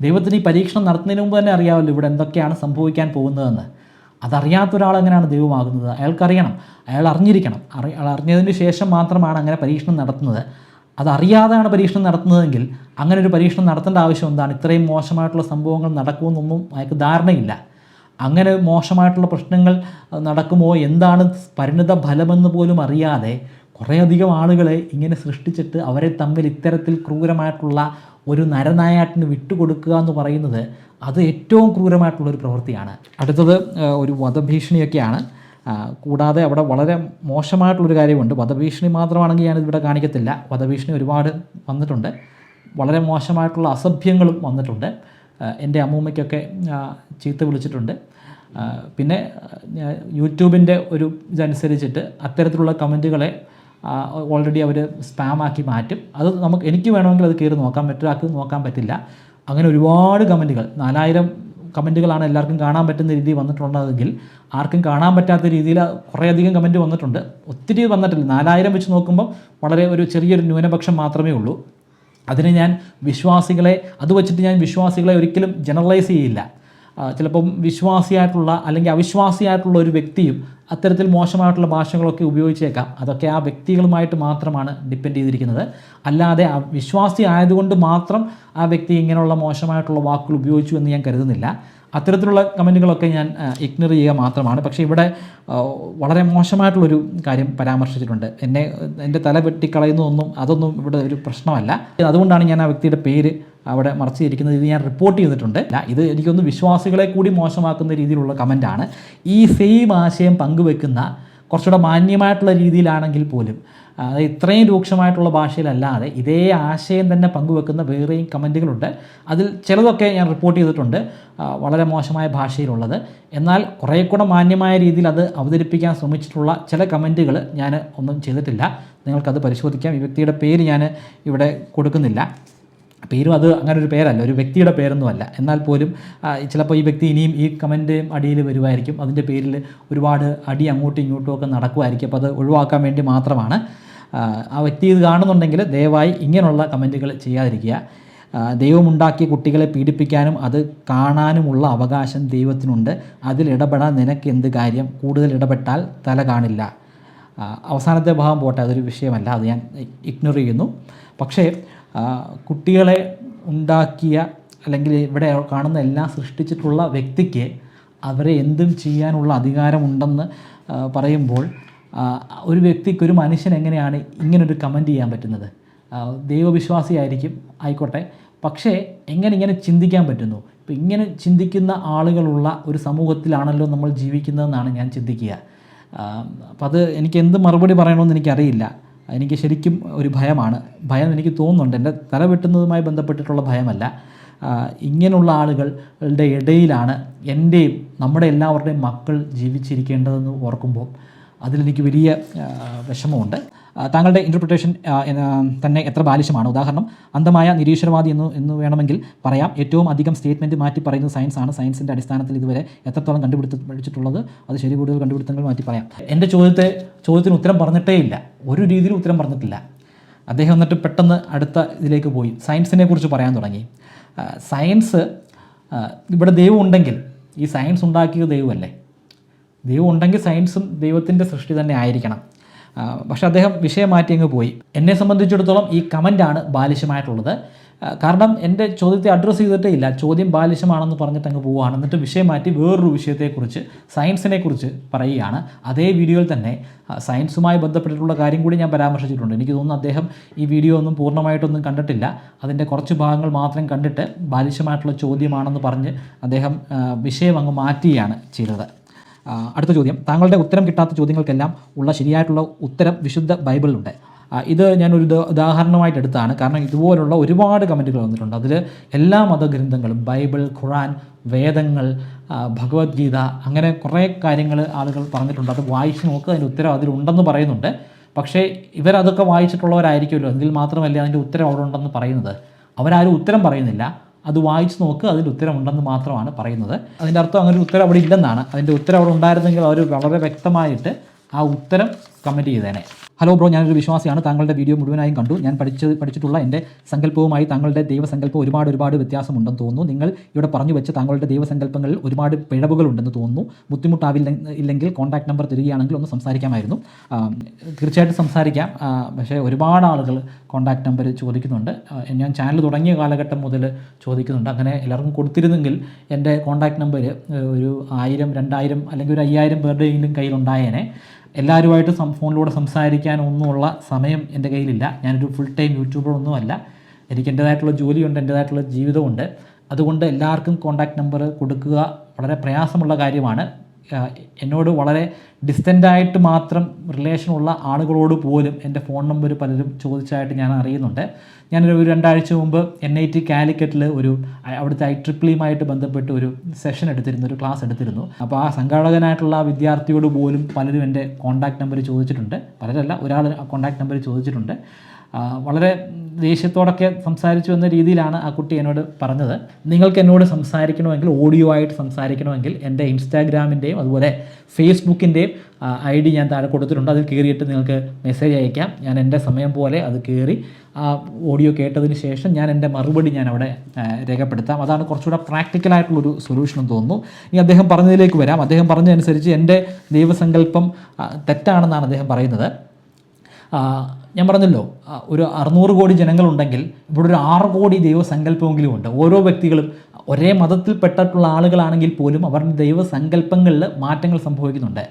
ദൈവത്തിന് ഈ പരീക്ഷണം നടത്തുന്നതിന് മുമ്പ് തന്നെ അറിയാമല്ലോ ഇവിടെ എന്തൊക്കെയാണ് സംഭവിക്കാൻ പോകുന്നതെന്ന്. അതറിയാത്ത ഒരാൾ എങ്ങനെയാണ് ദൈവമാകുന്നത്? അയാൾക്കറിയണം, അയാൾ അറിഞ്ഞിരിക്കണം. അറിഞ്ഞതിന് ശേഷം മാത്രമാണ് അങ്ങനെ പരീക്ഷണം നടത്തുന്നത്. അതറിയാതെയാണ് പരീക്ഷണം നടത്തുന്നതെങ്കിൽ അങ്ങനെ ഒരു പരീക്ഷണം നടത്തേണ്ട ആവശ്യം എന്താണ്? ഇത്രയും മോശമായിട്ടുള്ള സംഭവങ്ങൾ നടക്കുമെന്നൊന്നും അയാൾക്ക് ധാരണയില്ല. അങ്ങനെ മോശമായിട്ടുള്ള പ്രശ്നങ്ങൾ നടക്കുമോ, എന്താണ് പരിണിത ഫലമെന്ന് പോലും അറിയാതെ കുറേയധികം ആളുകളെ ഇങ്ങനെ സൃഷ്ടിച്ചിട്ട് അവരെ തമ്മിൽ ഇത്തരത്തിൽ ക്രൂരമായിട്ടുള്ള ഒരു നരനായാട്ടിന് വിട്ടുകൊടുക്കുക എന്ന് പറയുന്നത് അത് ഏറ്റവും ക്രൂരമായിട്ടുള്ളൊരു പ്രവൃത്തിയാണ്. അടുത്തത് ഒരു വധഭീഷണിയൊക്കെയാണ്. കൂടാതെ അവിടെ വളരെ മോശമായിട്ടുള്ളൊരു കാര്യമുണ്ട്. വധഭീഷണി മാത്രമാണെങ്കിൽ ഞാനിവിടെ കാണിക്കത്തില്ല. വധഭീഷണി ഒരുപാട് വന്നിട്ടുണ്ട്. വളരെ മോശമായിട്ടുള്ള അസഭ്യങ്ങളും വന്നിട്ടുണ്ട്. എൻ്റെ അമ്മൂമ്മയ്ക്കൊക്കെ ചീത്ത വിളിച്ചിട്ടുണ്ട്. പിന്നെ യൂട്യൂബിൻ്റെ ഒരു ഇതനുസരിച്ചിട്ട് അത്തരത്തിലുള്ള കമൻറ്റുകളെ ഓൾറെഡി അവർ സ്പാമാക്കി മാറ്റും. അത് എനിക്ക് വേണമെങ്കിൽ അത് കയറി നോക്കാം, മറ്റൊരാൾക്ക് നോക്കാൻ പറ്റില്ല. അങ്ങനെ ഒരുപാട് കമൻറ്റുകൾ, 4000 കമൻറ്റുകളാണ് എല്ലാവർക്കും കാണാൻ പറ്റുന്ന രീതിയിൽ വന്നിട്ടുള്ളതെങ്കിൽ ആർക്കും കാണാൻ പറ്റാത്ത രീതിയിൽ കുറേയധികം കമൻറ്റ് വന്നിട്ടുണ്ട്. ഒത്തിരി വന്നിട്ടില്ല. 4000 വെച്ച് നോക്കുമ്പോൾ വളരെ ഒരു ചെറിയൊരു ന്യൂനപക്ഷം മാത്രമേ ഉള്ളൂ. അതിന് ഞാൻ വിശ്വാസികളെ ഒരിക്കലും ജനറലൈസ് ചെയ്യില്ല. ചിലപ്പം വിശ്വാസിയായിട്ടുള്ള അല്ലെങ്കിൽ അവിശ്വാസിയായിട്ടുള്ള ഒരു വ്യക്തിയും അത്തരത്തിൽ മോശമായിട്ടുള്ള ഭാഷകളൊക്കെ ഉപയോഗിച്ചേക്കാം. അതൊക്കെ ആ വ്യക്തികളുമായിട്ട് മാത്രമാണ് ഡിപ്പെൻഡ് ചെയ്തിരിക്കുന്നത്. അല്ലാതെ വിശ്വാസി ആയതുകൊണ്ട് മാത്രം ആ വ്യക്തി ഇങ്ങനെയുള്ള മോശമായിട്ടുള്ള വാക്കുകൾ ഉപയോഗിച്ചു എന്ന് ഞാൻ കരുതുന്നില്ല. അത്തരത്തിലുള്ള കമൻറ്റുകളൊക്കെ ഞാൻ ഇഗ്നോർ ചെയ്യുക മാത്രമാണ്. പക്ഷേ ഇവിടെ വളരെ മോശമായിട്ടുള്ളൊരു കാര്യം പരാമർശിച്ചിട്ടുണ്ട്. എൻ്റെ തല വെട്ടിക്കളയുന്നതൊന്നും അതൊന്നും ഇവിടെ ഒരു പ്രശ്നമല്ല. അതുകൊണ്ടാണ് ഞാൻ ആ വ്യക്തിയുടെ പേര് അവിടെ മറച്ചിരിക്കുന്നത്. ഇത് ഞാൻ റിപ്പോർട്ട് ചെയ്തിട്ടുണ്ട്. ഇത് എനിക്കൊന്ന് വിശ്വാസികളെ കൂടി മോശമാക്കുന്ന രീതിയിലുള്ള കമൻറ്റാണ്. ഈ സെയിം ആശയം പങ്കുവെക്കുന്ന കുറച്ചുകൂടെ മാന്യമായിട്ടുള്ള രീതിയിലാണെങ്കിൽ പോലും, അതായത് ഇത്രയും രൂക്ഷമായിട്ടുള്ള ഭാഷയിലല്ലാതെ ഇതേ ആശയം തന്നെ പങ്കുവെക്കുന്ന വേറെയും കമൻറ്റുകളുണ്ട്. അതിൽ ചിലതൊക്കെ ഞാൻ റിപ്പോർട്ട് ചെയ്തിട്ടുണ്ട്, വളരെ മോശമായ ഭാഷയിലുള്ളത്. എന്നാൽ കുറേ കൂടെ മാന്യമായ രീതിയിൽ അത് അവതരിപ്പിക്കാൻ ശ്രമിച്ചിട്ടുള്ള ചില കമൻറ്റുകൾ ഞാൻ ഒന്നും ചെയ്തിട്ടില്ല. നിങ്ങൾക്കത് പരിശോധിക്കാം. ഈ വ്യക്തിയുടെ പേര് ഞാൻ ഇവിടെ കൊടുക്കുന്നില്ല. പേരും അത് അങ്ങനെ ഒരു പേരല്ല, ഒരു വ്യക്തിയുടെ പേരൊന്നുമല്ല. എന്നാൽ പോലും ചിലപ്പോൾ ഈ വ്യക്തി ഇനിയും ഈ കമൻറ്റ് അടിയിൽ വരുമായിരിക്കും. അതിൻ്റെ പേരിൽ ഒരുപാട് അടി അങ്ങോട്ടും ഇങ്ങോട്ടും ഒക്കെ നടക്കുമായിരിക്കും. അപ്പോൾ അത് ഒഴിവാക്കാൻ വേണ്ടി മാത്രമാണ്. ആ വ്യക്തി ഇത് കാണുന്നുണ്ടെങ്കിൽ ദയവായി ഇങ്ങനെയുള്ള കമൻറ്റുകൾ ചെയ്യാതിരിക്കുക. ദൈവമുണ്ടാക്കിയ കുട്ടികളെ പീഡിപ്പിക്കാനും അത് കാണാനുമുള്ള അവകാശം ദൈവത്തിനുണ്ട്. അതിൽ ഇടപെടാൻ നിനക്ക് എന്ത് കാര്യം? കൂടുതൽ ഇടപെട്ടാൽ തല കാണില്ല. അവസാനത്തെ ഭാഗം പോട്ടെ, അതൊരു വിഷയമല്ല, അത് ഞാൻ ഇഗ്നോർ ചെയ്യുന്നു. പക്ഷേ കുട്ടികളെ ഉണ്ടാക്കിയ അല്ലെങ്കിൽ ഇവിടെ കാണുന്ന എല്ലാം സൃഷ്ടിച്ചിട്ടുള്ള വ്യക്തിക്ക് അവരെ എന്തും ചെയ്യാനുള്ള അധികാരമുണ്ടെന്ന് പറയുമ്പോൾ ഒരു വ്യക്തിക്ക്, ഒരു മനുഷ്യൻ എങ്ങനെയാണ് ഇങ്ങനൊരു കമൻറ്റ് ചെയ്യാൻ പറ്റുന്നത്? ദൈവവിശ്വാസിയായിരിക്കും, ആയിക്കോട്ടെ. പക്ഷേ ഇങ്ങനെ ചിന്തിക്കാൻ പറ്റുന്നു? ഇപ്പോൾ ഇങ്ങനെ ചിന്തിക്കുന്ന ആളുകളുള്ള ഒരു സമൂഹത്തിലാണല്ലോ നമ്മൾ ജീവിക്കുന്നതെന്നാണ് ഞാൻ ചിന്തിക്കുക. അപ്പോൾ അത് എനിക്ക് എന്ത് മറുപടി പറയണമെന്ന് എനിക്കറിയില്ല. എനിക്ക് ശരിക്കും ഒരു ഭയമാണ്. ഭയം എനിക്ക് തോന്നുന്നുണ്ട്. എൻ്റെ തല വെട്ടുന്നതുമായി ബന്ധപ്പെട്ടിട്ടുള്ള ഭയമല്ല. ഇങ്ങനെയുള്ള ആളുകളുടെ ഇടയിലാണ് എൻ്റെയും നമ്മുടെ എല്ലാവരുടെയും മക്കൾ ജീവിച്ചിരിക്കേണ്ടതെന്ന് ഓർക്കുമ്പോൾ അതിലെനിക്ക് വലിയ വിഷമമുണ്ട്. താങ്കളുടെ ഇൻ്റർപ്രിട്ടേഷൻ തന്നെ എത്ര ബാലിശമാണ്? ഉദാഹരണം, അന്ധമായ നിരീശ്വരവാദി എന്ന് വേണമെങ്കിൽ പറയാം. ഏറ്റവും അധികം സ്റ്റേറ്റ്മെൻറ്റ് മാറ്റി പറയുന്നത് സയൻസാണ്. സയൻസിൻ്റെ അടിസ്ഥാനത്തിൽ ഇതുവരെ എത്രത്തോളം പഠിച്ചിട്ടുള്ളത് അത് ശരി, കൂടുതൽ കണ്ടുപിടുത്തങ്ങൾ മാറ്റി പറയാം. എൻ്റെ ചോദ്യത്തിന് ഉത്തരം പറഞ്ഞിട്ടേ ഇല്ല, ഒരു രീതിയിലും ഉത്തരം പറഞ്ഞിട്ടില്ല. അദ്ദേഹം എന്നിട്ട് പെട്ടെന്ന് അടുത്ത ഇതിലേക്ക് പോയി സയൻസിനെ കുറിച്ച് പറയാൻ തുടങ്ങി. സയൻസ്, ഇവിടെ ദൈവം ഉണ്ടെങ്കിൽ ഈ സയൻസ് ഉണ്ടാക്കിയത് ദൈവമല്ലേ? ദൈവം ഉണ്ടെങ്കിൽ സയൻസും ദൈവത്തിൻ്റെ സൃഷ്ടി തന്നെ ആയിരിക്കണം. പക്ഷേ അദ്ദേഹം വിഷയം മാറ്റി അങ്ങ് പോയി. എന്നെ സംബന്ധിച്ചിടത്തോളം ഈ കമൻറ്റാണ് ബാലിശമായിട്ടുള്ളത്. കാരണം എൻ്റെ ചോദ്യത്തെ അഡ്രസ്സ് ചെയ്തിട്ടേ ഇല്ല. ചോദ്യം ബാലിശമാണെന്ന് പറഞ്ഞിട്ട് അങ്ങ് പോവുകയാണ്. എന്നിട്ട് വിഷയം മാറ്റി വേറൊരു വിഷയത്തെക്കുറിച്ച്, സയൻസിനെ കുറിച്ച് പറയുകയാണ്. അതേ വീഡിയോയിൽ തന്നെ സയൻസുമായി ബന്ധപ്പെട്ടിട്ടുള്ള കാര്യം കൂടി ഞാൻ പരാമർശിച്ചിട്ടുണ്ട്. എനിക്ക് തോന്നുന്നു അദ്ദേഹം ഈ വീഡിയോ ഒന്നും പൂർണ്ണമായിട്ടൊന്നും കണ്ടിട്ടില്ല. അതിൻ്റെ കുറച്ച് ഭാഗങ്ങൾ മാത്രം കണ്ടിട്ട് ബാലിശമായിട്ടുള്ള ചോദ്യമാണെന്ന് പറഞ്ഞ് അദ്ദേഹം വിഷയം അങ്ങ് മാറ്റുകയാണ് ചെയ്തത്. അടുത്ത ചോദ്യം, താങ്കളുടെ ഉത്തരം കിട്ടാത്ത ചോദ്യങ്ങൾക്കെല്ലാം ഉള്ള ശരിയായിട്ടുള്ള ഉത്തരം വിശുദ്ധ ബൈബിളിലുണ്ട്. ഇത് ഞാനൊരു ഉദാഹരണമായിട്ട് എടുത്താണ്. കാരണം ഇതുപോലുള്ള ഒരുപാട് കമൻറ്റുകൾ വന്നിട്ടുണ്ട്. അതിൽ എല്ലാ മതഗ്രന്ഥങ്ങളും, ബൈബിൾ, ഖുർആൻ, വേദങ്ങൾ, ഭഗവത്ഗീത, അങ്ങനെ കുറേ കാര്യങ്ങൾ ആളുകൾ പറഞ്ഞിട്ടുണ്ട്. അത് വായിച്ച് നോക്കുക, അതിൻ്റെ ഉത്തരം അതിലുണ്ടെന്ന് പറയുന്നുണ്ട്. പക്ഷേ ഇവരതൊക്കെ വായിച്ചിട്ടുള്ളവരായിരിക്കുമല്ലോ, എങ്കിൽ മാത്രമല്ല അതിൻ്റെ ഉത്തരം അവിടെ ഉണ്ടെന്ന് പറയുന്നത്. അവരാരും ഉത്തരം പറയുന്നില്ല. അത് വായിച്ച് നോക്കുക, അതിൻ്റെ ഉത്തരമുണ്ടെന്ന് മാത്രമാണ് പറയുന്നത്. അതിൻ്റെ അർത്ഥം അങ്ങനെ ഒരു ഉത്തരം അവിടെ ഇല്ലെന്നാണ്. അതിൻ്റെ ഉത്തരം അവിടെ ഉണ്ടായിരുന്നെങ്കിൽ അവർ വളരെ വ്യക്തമായിട്ട് ആ ഉത്തരം കമൻറ്റ് ചെയ്തേനെ. ഹലോ ബ്രോ, ഞാനൊരു വിശ്വാസിയാണ്. താങ്കളുടെ വീഡിയോ മുഴുവനായും കണ്ടു. ഞാൻ പഠിച്ചിട്ടുള്ള എൻ്റെ സങ്കല്പവുമായി താങ്കളുടെ ദൈവസങ്കല്പം ഒരുപാട് വ്യത്യാസമുണ്ടെന്ന് തോന്നുന്നു. നിങ്ങൾ ഇവിടെ പറഞ്ഞു വെച്ച് താങ്കളുടെ ദൈവസങ്കല്പങ്ങളിൽ ഒരുപാട് പിഴവുകളുണ്ടെന്ന് തോന്നുന്നു. ബുദ്ധിമുട്ടാവില്ലെങ്കിൽ കോൺടാക്ട് നമ്പർ തരികയാണെങ്കിൽ ഒന്ന് സംസാരിക്കാമായിരുന്നു. തീർച്ചയായിട്ടും സംസാരിക്കാം. പക്ഷേ ഒരുപാട് ആളുകൾ കോൺടാക്ട് നമ്പർ ചോദിക്കുന്നുണ്ട്. ഞാൻ ചാനൽ തുടങ്ങിയ കാലഘട്ടം മുതൽ ചോദിക്കുന്നുണ്ട്. അങ്ങനെ എല്ലാവർക്കും കൊടുത്തിരുന്നെങ്കിൽ എൻ്റെ കോൺടാക്ട് നമ്പർ ഒരു 1000, 2000 അല്ലെങ്കിൽ ഒരു 5000 പേരുടെയെങ്കിലും കയ്യിലുണ്ടായേനെ. എല്ലാവരുമായിട്ട് ഫോണിലൂടെ സംസാരിക്കാനൊന്നുമുള്ള സമയം എൻ്റെ കയ്യിലില്ല. ഞാനൊരു ഫുൾ ടൈം യൂട്യൂബറൊന്നുമല്ല. എനിക്ക് എൻ്റേതായിട്ടുള്ള ജോലിയുണ്ട്, എൻ്റേതായിട്ടുള്ള ജീവിതമുണ്ട്. അതുകൊണ്ട് എല്ലാവർക്കും കോൺടാക്ട് നമ്പർ കൊടുക്കുക വളരെ പ്രയാസമുള്ള കാര്യമാണ്. എന്നോട് വളരെ ഡിസ്റ്റൻ്റായിട്ട് മാത്രം റിലേഷനുള്ള ആളുകളോട് പോലും എൻ്റെ ഫോൺ നമ്പർ പലരും ചോദിച്ചായിട്ട് ഞാൻ അറിയുന്നുണ്ട്. ഞാനൊരു 2 ആഴ്ച മുമ്പ് NIT കാലിക്കറ്റിൽ അവിടുത്തെ IEEE ബന്ധപ്പെട്ട് ഒരു സെഷൻ എടുത്തിരുന്നു, ഒരു ക്ലാസ് എടുത്തിരുന്നു. അപ്പോൾ ആ സംഘാടകനായിട്ടുള്ള ആ വിദ്യാർത്ഥിയോട് പോലും പലരും എൻ്റെ കോൺടാക്ട് നമ്പർ ചോദിച്ചിട്ടുണ്ട്. പലരല്ല, ഒരാൾ കോൺടാക്ട് നമ്പർ ചോദിച്ചിട്ടുണ്ട്. വളരെ ദേഷ്യത്തോടൊക്കെ സംസാരിച്ചു എന്ന രീതിയിലാണ് ആ കുട്ടി എന്നോട് പറഞ്ഞത്. നിങ്ങൾക്ക് എന്നോട് സംസാരിക്കണമെങ്കിൽ, ഓഡിയോ ആയിട്ട് സംസാരിക്കണമെങ്കിൽ എൻ്റെ ഇൻസ്റ്റാഗ്രാമിൻ്റെയും അതുപോലെ ഫേസ്ബുക്കിൻ്റെയും ID ഞാൻ താഴെ കൊടുത്തിട്ടുണ്ട്. അതിൽ കയറിയിട്ട് നിങ്ങൾക്ക് മെസ്സേജ് അയക്കാം. ഞാൻ എൻ്റെ സമയം പോലെ അത് കയറി ആ ഓഡിയോ കേട്ടതിന് ശേഷം ഞാൻ എൻ്റെ മറുപടി ഞാൻ അവിടെ രേഖപ്പെടുത്താം. അതാണ് കുറച്ചുകൂടെ പ്രാക്ടിക്കലായിട്ടുള്ളൊരു സൊല്യൂഷൻ എന്ന് തോന്നുന്നു. ഇനി അദ്ദേഹം പറഞ്ഞതിലേക്ക് വരാം. അദ്ദേഹം പറഞ്ഞതനുസരിച്ച് എൻ്റെ ദൈവസങ്കല്പം തെറ്റാണെന്നാണ് അദ്ദേഹം പറയുന്നത്. ഞാൻ പറഞ്ഞല്ലോ, ഒരു 600 കോടി ജനങ്ങളുണ്ടെങ്കിൽ ഇവിടെ ഒരു 6 കോടി ദൈവസങ്കല്പമെങ്കിലും ഉണ്ട്. ഓരോ വ്യക്തികളും ഒരേ മതത്തിൽപ്പെട്ടിട്ടുള്ള ആളുകളാണെങ്കിൽ പോലും അവരുടെ ദൈവസങ്കല്പങ്ങളിൽ മാറ്റങ്ങൾ സംഭവിക്കുന്നുണ്ട്.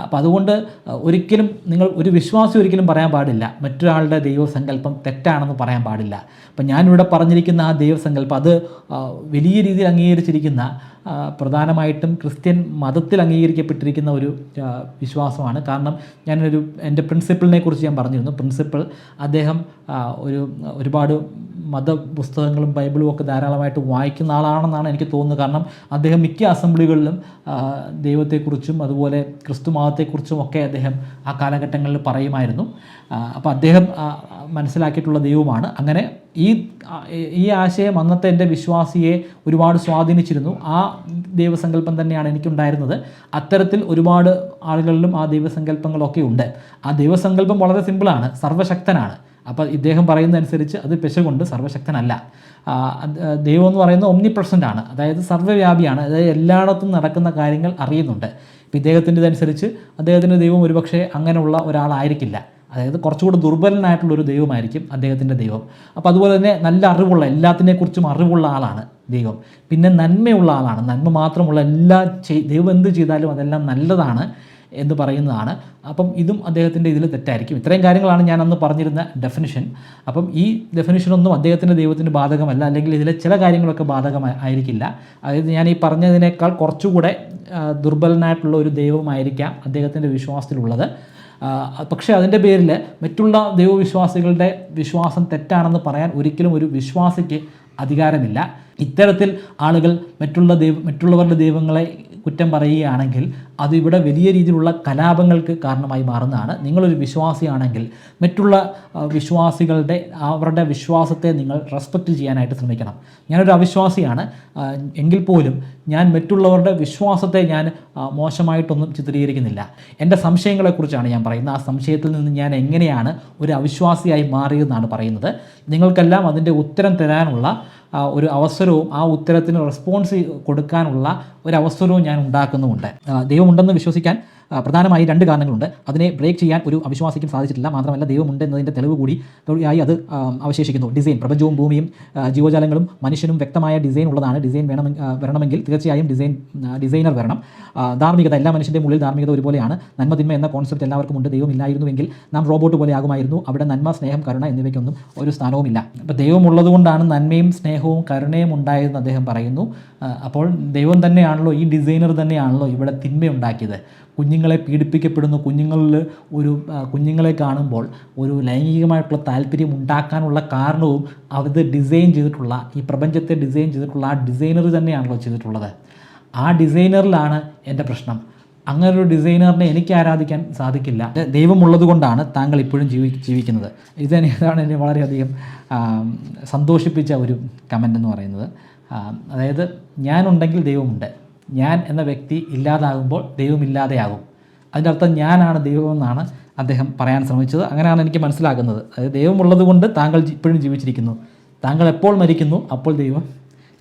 അപ്പോൾ അതുകൊണ്ട് ഒരിക്കലും ഒരു വിശ്വാസി ഒരിക്കലും പറയാൻ പാടില്ല മറ്റൊരാളുടെ ദൈവസങ്കല്പം തെറ്റാണെന്ന് പറയാൻ പാടില്ല. അപ്പം ഞാനിവിടെ പറഞ്ഞിരിക്കുന്ന ആ ദൈവസങ്കല്പം അത് വലിയ രീതിയിൽ അംഗീകരിച്ചിരിക്കുന്ന, പ്രധാനമായിട്ടും ക്രിസ്ത്യൻ മതത്തിൽ അംഗീകരിക്കപ്പെട്ടിരിക്കുന്ന ഒരു വിശ്വാസമാണ്. കാരണം എൻ്റെ പ്രിൻസിപ്പിളിനെ കുറിച്ച് ഞാൻ പറഞ്ഞിരുന്നു. പ്രിൻസിപ്പിൾ അദ്ദേഹം ഒരുപാട് മതപുസ്തകങ്ങളും ബൈബിളും ഒക്കെ ധാരാളമായിട്ട് വായിക്കുന്ന ആളാണെന്നാണ് എനിക്ക് തോന്നുന്നത്. കാരണം അദ്ദേഹം മിക്ക അസംബ്ലികളിലും ദൈവത്തെക്കുറിച്ചും അതുപോലെ ക്രിസ്തു മതത്തെക്കുറിച്ചും ഒക്കെ അദ്ദേഹം ആ കാലഘട്ടങ്ങളിൽ പറയുമായിരുന്നു. അപ്പോൾ അദ്ദേഹം മനസ്സിലാക്കിയിട്ടുള്ള ദൈവമാണ്. അങ്ങനെ ഈ ആശയം അന്നത്തെ എൻ്റെ വിശ്വാസിയെ ഒരുപാട് സ്വാധീനിച്ചിരുന്നു. ആ ദൈവസങ്കല്പം തന്നെയാണ് എനിക്കുണ്ടായിരുന്നത്. അത്തരത്തിൽ ഒരുപാട് ആളുകളിലും ആ ദൈവസങ്കല്പങ്ങളൊക്കെ ഉണ്ട്. ആ ദൈവസങ്കല്പം വളരെ സിമ്പിളാണ്, സർവ്വശക്തനാണ്. അപ്പോൾ ഇദ്ദേഹം പറയുന്നതനുസരിച്ച് അത് പെശകൊണ്ട് സർവ്വശക്തനല്ല. ദൈവം എന്ന് പറയുന്നത് ഒമ്നി പ്രസൻ്റ് ആണ്, അതായത് സർവ്വവ്യാപിയാണ്. അതായത് എല്ലായിടത്തും നടക്കുന്ന കാര്യങ്ങൾ അറിയുന്നുണ്ട്. ഇപ്പോൾ ഇദ്ദേഹത്തിൻ്റെ ഇതനുസരിച്ച് അദ്ദേഹത്തിൻ്റെ ദൈവം ഒരുപക്ഷെ അങ്ങനെയുള്ള ഒരാളായിരിക്കില്ല. അതായത് കുറച്ചുകൂടി ദുർബലനായിട്ടുള്ളൊരു ദൈവമായിരിക്കും അദ്ദേഹത്തിൻ്റെ ദൈവം. അപ്പോൾ അതുപോലെ തന്നെ നല്ല അറിവുള്ള, എല്ലാത്തിനെക്കുറിച്ചും അറിവുള്ള ആളാണ് ദൈവം. പിന്നെ നന്മയുള്ള ആളാണ്. നന്മ മാത്രമുള്ള ദൈവം എന്ത് ചെയ്താലും അതെല്ലാം നല്ലതാണ് എന്ന് പറയുന്നതാണ്. അപ്പം ഇതും അദ്ദേഹത്തിൻ്റെ ഇതിൽ തെറ്റായിരിക്കും. ഇത്രയും കാര്യങ്ങളാണ് ഞാൻ അന്ന് പറഞ്ഞിരുന്ന ഡെഫിനിഷൻ. അപ്പം ഈ ഡെഫിനിഷനൊന്നും അദ്ദേഹത്തിൻ്റെ ദൈവത്തിന് ബാധകമല്ല, അല്ലെങ്കിൽ ഇതിലെ ചില കാര്യങ്ങളൊക്കെ ബാധകമായിരിക്കില്ല. അതായത് ഞാൻ ഈ പറഞ്ഞതിനേക്കാൾ കുറച്ചുകൂടെ ദുർബലനായിട്ടുള്ള ഒരു ദൈവമായിരിക്കാം അദ്ദേഹത്തിൻ്റെ വിശ്വാസത്തിലുള്ളത്. പക്ഷേ അതിൻ്റെ പേരിൽ മറ്റുള്ള ദൈവവിശ്വാസികളുടെ വിശ്വാസം തെറ്റാണെന്ന് പറയാൻ ഒരിക്കലും ഒരു വിശ്വാസിക്ക് അധികാരമില്ല. ഇത്തരത്തിൽ ആളുകൾ മറ്റുള്ളവരുടെ ദൈവങ്ങളെ കുറ്റം പറയുകയാണെങ്കിൽ അതിവിടെ വലിയ രീതിയിലുള്ള കലാപങ്ങൾക്ക് കാരണമായി മാറുന്നതാണ്. നിങ്ങളൊരു വിശ്വാസിയാണെങ്കിൽ മറ്റുള്ള വിശ്വാസികളുടെ അവരുടെ വിശ്വാസത്തെ നിങ്ങൾ റെസ്പെക്റ്റ് ചെയ്യാനായിട്ട് ശ്രമിക്കണം. ഞാനൊരു അവിശ്വാസിയാണ് എങ്കിൽ പോലും ഞാൻ മറ്റുള്ളവരുടെ വിശ്വാസത്തെ ഞാൻ മോശമായിട്ടൊന്നും ചിത്രീകരിക്കുന്നില്ല. എൻ്റെ സംശയങ്ങളെക്കുറിച്ചാണ് ഞാൻ പറയുന്നത്. ആ സംശയത്തിൽ നിന്ന് ഞാൻ എങ്ങനെയാണ് ഒരു അവിശ്വാസിയായി മാറിയതെന്നാണ് പറയുന്നത്. നിങ്ങൾക്കെല്ലാം അതിൻ്റെ ഉത്തരം തരാനുള്ള ഒരു അവസരവും ആ ഉത്തരത്തിന് റെസ്പോൺസ് കൊടുക്കാനുള്ള ഒരു അവസരവും ഞാൻ ഉണ്ടാക്കുന്നുമുണ്ട്. ദൈവമുണ്ടെന്ന് വിശ്വസിക്കാൻ പ്രധാനമായി 2 കാരണങ്ങളുണ്ട്. അതിനെ ബ്രേക്ക് ചെയ്യാൻ ഒരു അവിശ്വാസിക്കും സാധിച്ചിട്ടില്ല. മാത്രമല്ല ദൈവമുണ്ട് എന്നതിൻ്റെ തെളിവ് കൂടിയായി അത് അവശേഷിക്കുന്നു. ഡിസൈൻ, പ്രപഞ്ചവും ഭൂമിയും ജീവജാലങ്ങളും മനുഷ്യനും വ്യക്തമായ ഡിസൈൻ ഉള്ളതാണ്. ഡിസൈൻ വരണമെങ്കിൽ തീർച്ചയായും ഡിസൈനർ വരണം. ധാർമ്മികത, എല്ലാ മനുഷ്യൻ്റെയും ഉള്ളിൽ ധാർമ്മികത ഒരുപോലെയാണ്. നന്മ തിന്മ എന്ന കോൺസെപ്റ്റ് എല്ലാവർക്കും ഉണ്ട്. ദൈവം ഇല്ലായിരുന്നുവെങ്കിൽ നാം റോബോട്ട് പോലെ ആകുമായിരുന്നു. അവിടെ നന്മ, സ്നേഹം, കരുണ എന്നിവയ്ക്കൊന്നും ഒരു സ്ഥാനവുമില്ല. അപ്പോൾ ദൈവമുള്ളതുകൊണ്ടാണ് നന്മയും സ്നേഹവും കരുണയും ഉണ്ടായതെന്ന് അദ്ദേഹം പറയുന്നു. അപ്പോൾ ദൈവം തന്നെയാണല്ലോ, ഈ ഡിസൈനർ തന്നെയാണല്ലോ ഇവിടെ തിന്മയുണ്ടാക്കിയത്. കുഞ്ഞുങ്ങളെ പീഡിപ്പിക്കപ്പെടുന്നു, കുഞ്ഞുങ്ങളെ കാണുമ്പോൾ ഒരു ലൈംഗികമായിട്ടുള്ള താല്പര്യം ഉണ്ടാക്കാനുള്ള കാരണവും അത് ഡിസൈൻ ചെയ്തിട്ടുള്ള, ഈ പ്രപഞ്ചത്തെ ഡിസൈൻ ചെയ്തിട്ടുള്ള ആ ഡിസൈനർ തന്നെയാണല്ലോ ചെയ്തിട്ടുള്ളത്. ആ ഡിസൈനറിലാണ് എൻ്റെ പ്രശ്നം. അങ്ങനൊരു ഡിസൈനറിനെ എനിക്ക് ആരാധിക്കാൻ സാധിക്കില്ല. ദൈവമുള്ളത് കൊണ്ടാണ് താങ്കൾ ഇപ്പോഴും ജീവിക്കുന്നത്. ഇതാണ് എന്നെ വളരെയധികം സന്തോഷിപ്പിച്ച ഒരു കമൻ്റ് എന്ന് പറയുന്നത്. അതായത് ഞാനുണ്ടെങ്കിൽ ദൈവമുണ്ട്, ഞാൻ എന്ന വ്യക്തി ഇല്ലാതാകുമ്പോൾ ദൈവമില്ലാതെയാകും. അതിൻ്റെ അർത്ഥം ഞാനാണ് ദൈവമെന്നാണ് അദ്ദേഹം പറയാൻ ശ്രമിച്ചത്. അങ്ങനെയാണ് എനിക്ക് മനസ്സിലാക്കുന്നത്. അതായത് ദൈവമുള്ളത് കൊണ്ട് താങ്കൾ ഇപ്പോഴും ജീവിച്ചിരിക്കുന്നു. താങ്കൾ എപ്പോൾ മരിക്കുന്നു അപ്പോൾ ദൈവം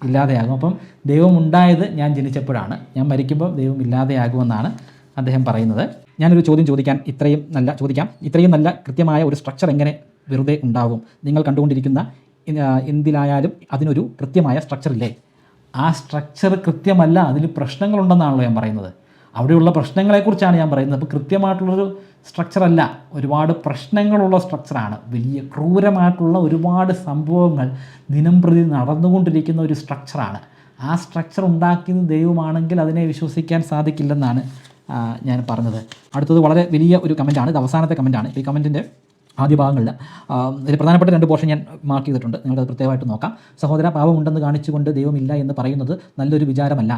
ഇല്ലാതെയാകും. അപ്പം ദൈവം ഉണ്ടായത് ഞാൻ ജനിച്ചപ്പോഴാണ്, ഞാൻ മരിക്കുമ്പോൾ ദൈവം ഇല്ലാതെയാകുമെന്നാണ് അദ്ദേഹം പറയുന്നത്. ഞാനൊരു ചോദ്യം ചോദിക്കാം. ഇത്രയും നല്ല കൃത്യമായ ഒരു സ്ട്രക്ചർ എങ്ങനെ വെറുതെ ഉണ്ടാകും? നിങ്ങൾ കണ്ടുകൊണ്ടിരിക്കുന്ന എന്തിലായാലും അതിനൊരു കൃത്യമായ സ്ട്രക്ചർ ഇല്ലേ? ആ സ്ട്രക്ചർ കൃത്യമല്ല, അതിൽ പ്രശ്നങ്ങളുണ്ടെന്നാണല്ലോ ഞാൻ പറയുന്നത്. അവിടെയുള്ള പ്രശ്നങ്ങളെക്കുറിച്ചാണ് ഞാൻ പറയുന്നത്. അപ്പോൾ കൃത്യമായിട്ടുള്ളൊരു സ്ട്രക്ചറല്ല, ഒരുപാട് പ്രശ്നങ്ങളുള്ള സ്ട്രക്ചറാണ്. വലിയ ക്രൂരമായിട്ടുള്ള ഒരുപാട് സംഭവങ്ങൾ ദിനം പ്രതി നടന്നുകൊണ്ടിരിക്കുന്ന ഒരു സ്ട്രക്ചറാണ്. ആ സ്ട്രക്ചർ ഉണ്ടാക്കിയത് ദൈവമാണെങ്കിൽ അതിനെ വിശ്വസിക്കാൻ സാധിക്കില്ലെന്നാണ് ഞാൻ പറഞ്ഞത്. അടുത്തത് വളരെ വലിയ ഒരു കമൻറ്റാണ്. ഇത് അവസാനത്തെ കമൻറ്റാണ്. ഈ കമൻറ്റിൻ്റെ ആദ്യ ഭാഗങ്ങളിൽ ഇതിൽ പ്രധാനപ്പെട്ട 2 പോർഷൻ ഞാൻ മാർക്ക് ചെയ്തിട്ടുണ്ട്. നിങ്ങൾക്കത് പ്രത്യേകമായിട്ട് നോക്കാം. സഹോദര, പാപമുണ്ടെന്ന് കാണിച്ചുകൊണ്ട് ദൈവമില്ല എന്ന് പറയുന്നത് നല്ലൊരു വിചാരമല്ല.